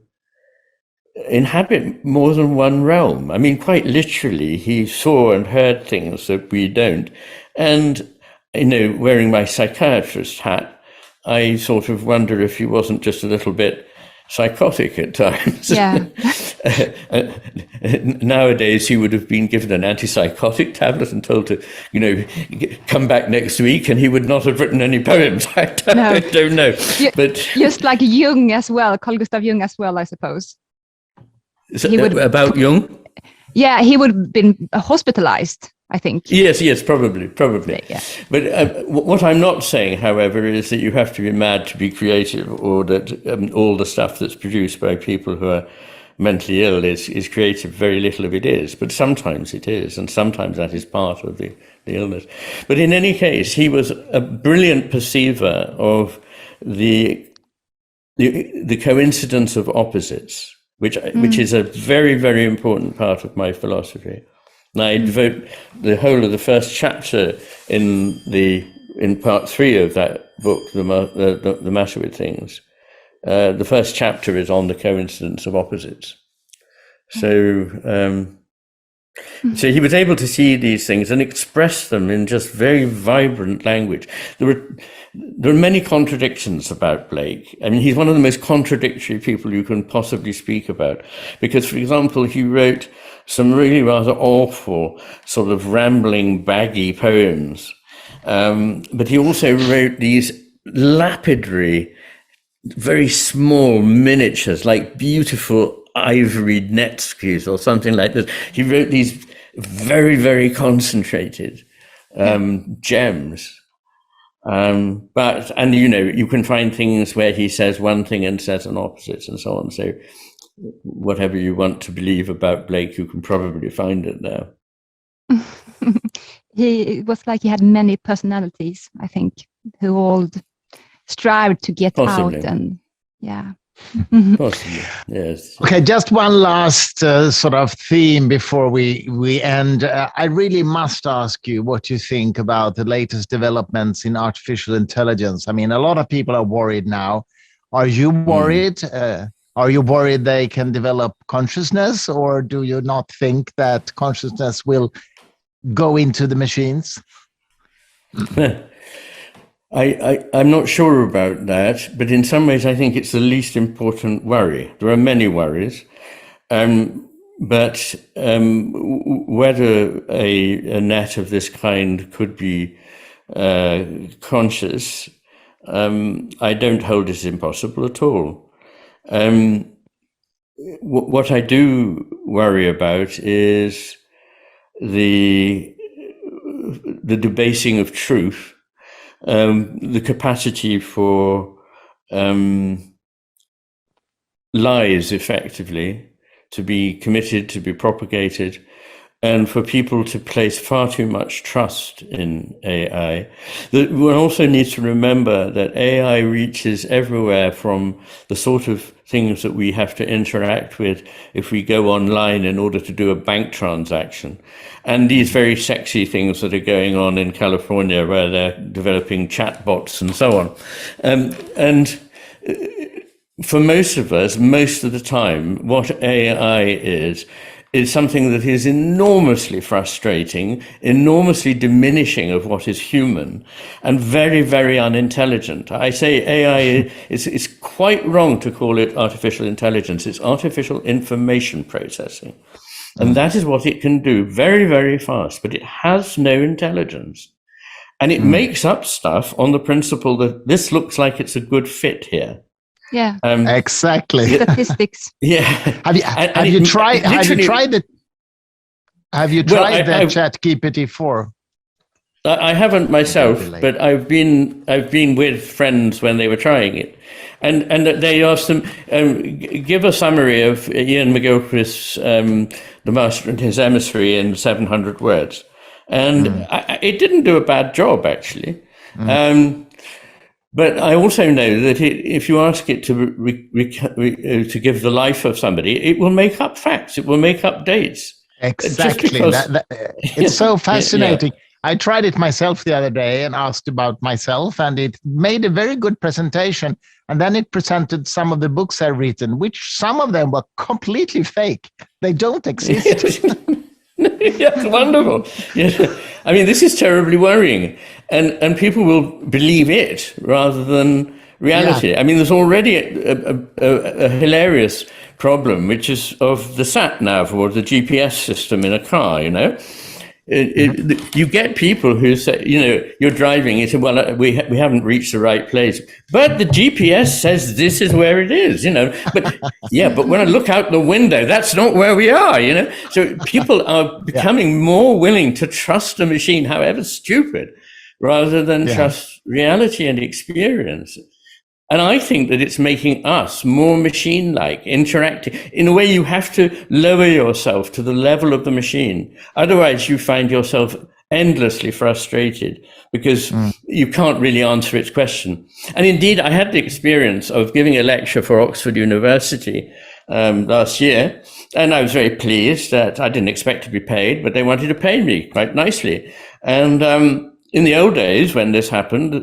inhabit more than one realm. I mean, quite literally, he saw and heard things that we don't. And, wearing my psychiatrist hat, I sort of wonder if he wasn't just a little bit psychotic at times. Yeah. Nowadays, he would have been given an antipsychotic tablet and told to, come back next week, and he would not have written any poems. I don't know. But just like Jung as well, Carl Gustav Jung as well, I suppose. About Jung? Yeah, he would have been hospitalized, I think. Yes, probably. Yeah. But what I'm not saying, however, is that you have to be mad to be creative, or that all the stuff that's produced by people who are mentally ill is creative. Very little of it is, but sometimes it is, and sometimes that is part of the illness. But in any case, he was a brilliant perceiver of the coincidence of opposites, which is a very, very important part of my philosophy. And I devote the whole of the first chapter in part 3 of that book, the Matter with Things. The first chapter is on the coincidence of opposites. So So he was able to see these things and express them in just very vibrant language. There are many contradictions about Blake. I mean, he's one of the most contradictory people you can possibly speak about. Because, for example, he wrote some really rather awful, sort of rambling, baggy poems. But he also wrote these lapidary, very small miniatures, like beautiful ivory Netskis or something like this. He wrote these very, very concentrated gems. And you know, you can find things where he says one thing and says an opposite and so on. So whatever you want to believe about Blake, you can probably find it there. It was like he had many personalities, I think, who all strived to get Possibly. out, and yeah. Possibly, yes. Okay, just one last sort of theme before we end. I really must ask you what you think about the latest developments in artificial intelligence. I mean, a lot of people are worried now. Are you worried? Are you worried they can develop consciousness, or do you not think that consciousness will go into the machines? I'm not sure about that, but in some ways I think it's the least important worry. There are many worries, but whether a net of this kind could be conscious, I don't hold it impossible at all. What I do worry about is the debasing of truth. The capacity for lies effectively to be committed, to be propagated, and for people to place far too much trust in AI. One also needs to remember that AI reaches everywhere, from the sort of things that we have to interact with if we go online in order to do a bank transaction, and these very sexy things that are going on in California where they're developing chatbots and so on. And for most of us, most of the time, what AI is something that is enormously frustrating, enormously diminishing of what is human, and very, very unintelligent. I say AI, it's quite wrong to call it artificial intelligence. It's artificial information processing. And that is what it can do very, very fast, but it has no intelligence. And it makes up stuff on the principle that this looks like it's a good fit here. Yeah, Exactly. statistics. Yeah. Have you tried the ChatGPT-4? I haven't myself, but I've been with friends when they were trying it, and they asked them, give a summary of Iain McGilchrist's The Master and His Emissary in 700 words, and it didn't do a bad job actually. But I also know that if you ask it to give the life of somebody, it will make up facts. It will make up dates. Exactly. It's so fascinating. Yeah. I tried it myself the other day and asked about myself, and it made a very good presentation. And then it presented some of the books I've written, which some of them were completely fake. They don't exist. Yes, wonderful. Yes. I mean, this is terribly worrying, and people will believe it rather than reality. Yeah. I mean, there's already a hilarious problem, which is of the sat nav or the GPS system in a car. You know, you get people who say, you know, you're driving, you say, well, we haven't reached the right place, but the GPS says this is where it is, you know, but yeah, but when I look out the window, that's not where we are, you know. So people are becoming more willing to trust a machine, however stupid, rather than trust reality and experience. And I think that it's making us more machine-like, interacting. In a way, you have to lower yourself to the level of the machine. Otherwise, you find yourself endlessly frustrated because you can't really answer its question. And indeed, I had the experience of giving a lecture for Oxford University last year, and I was very pleased that I didn't expect to be paid, but they wanted to pay me quite nicely. And in the old days, when this happened,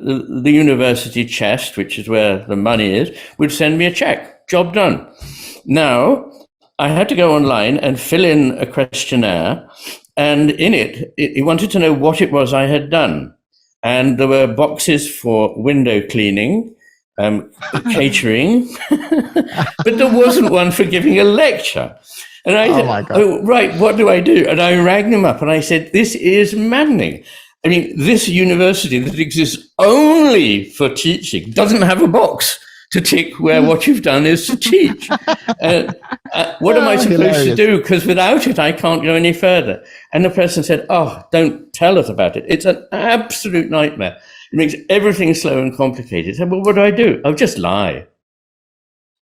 the university chest, which is where the money is, would send me a check. Job done. Now, I had to go online and fill in a questionnaire, and in it wanted to know what it was I had done. And there were boxes for window cleaning, catering, but there wasn't one for giving a lecture. And I said, oh, right, what do I do? And I rang them up and I said, this is maddening. I mean, this university that exists only for teaching doesn't have a box to tick where what you've done is to teach. What am I supposed to do? Because without it, I can't go any further. And the person said, oh, don't tell us about it. It's an absolute nightmare. It makes everything slow and complicated. I said, well, what do? I'll just lie.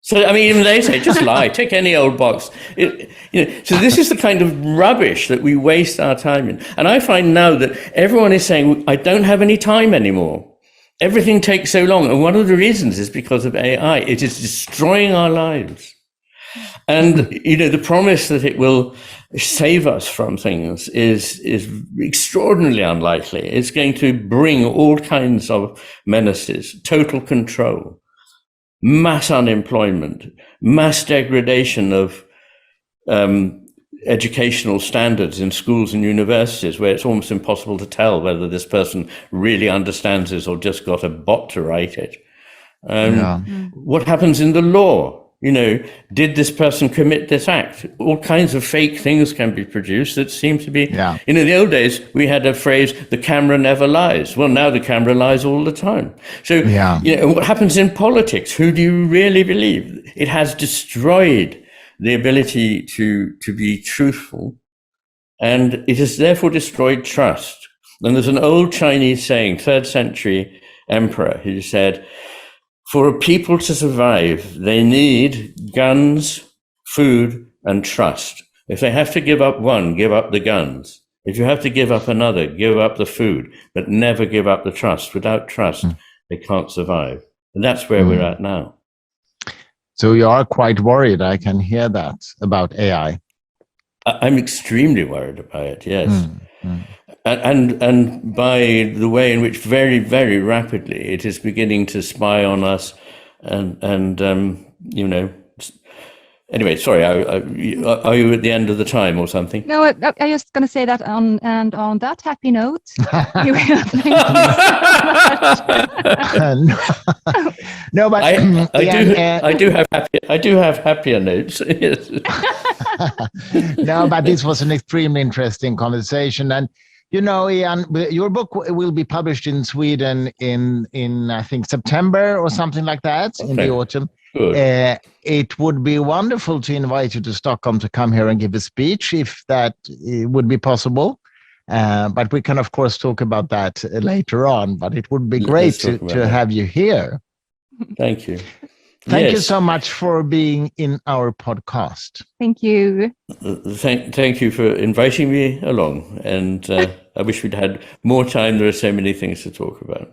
So, I mean, even they say, just lie, take any old box. So this is the kind of rubbish that we waste our time in. And I find now that everyone is saying, I don't have any time anymore. Everything takes so long. And one of the reasons is because of AI. It is destroying our lives. And, the promise that it will save us from things is extraordinarily unlikely. It's going to bring all kinds of menaces, total control, mass unemployment, mass degradation of educational standards in schools and universities, where it's almost impossible to tell whether this person really understands this or just got a bot to write it. What happens in the law? Did this person commit this act? All kinds of fake things can be produced that seem to be, in the old days, we had a phrase, the camera never lies. Well, now the camera lies all the time. So, what happens in politics? Who do you really believe? It has destroyed the ability to be truthful, and it has therefore destroyed trust. And there's an old Chinese saying, 3rd century emperor, who said, for a people to survive, they need guns, food, and trust. If they have to give up one, give up the guns. If you have to give up another, give up the food, but never give up the trust. Without trust, they can't survive. And that's where we're at now. So you are quite worried, I can hear that, about AI. I'm extremely worried about it, yes. And by the way in which very, very rapidly it is beginning to spy on us, and anyway, sorry, are you at the end of the time or something? No, I was going to say that on that happy note, we will thank you so much. No, but I do have happier notes. Yes. No, but this was an extremely interesting conversation, and Iain, your book will be published in Sweden in I think September or something like that, in the autumn. Good. It would be wonderful to invite you to Stockholm to come here and give a speech, if that would be possible. But we can, of course, talk about that later on. But it would be great to have you here. Thank you. Thank you so much for being in our podcast. Thank you. Thank you for inviting me along. And I wish we'd had more time. There are so many things to talk about.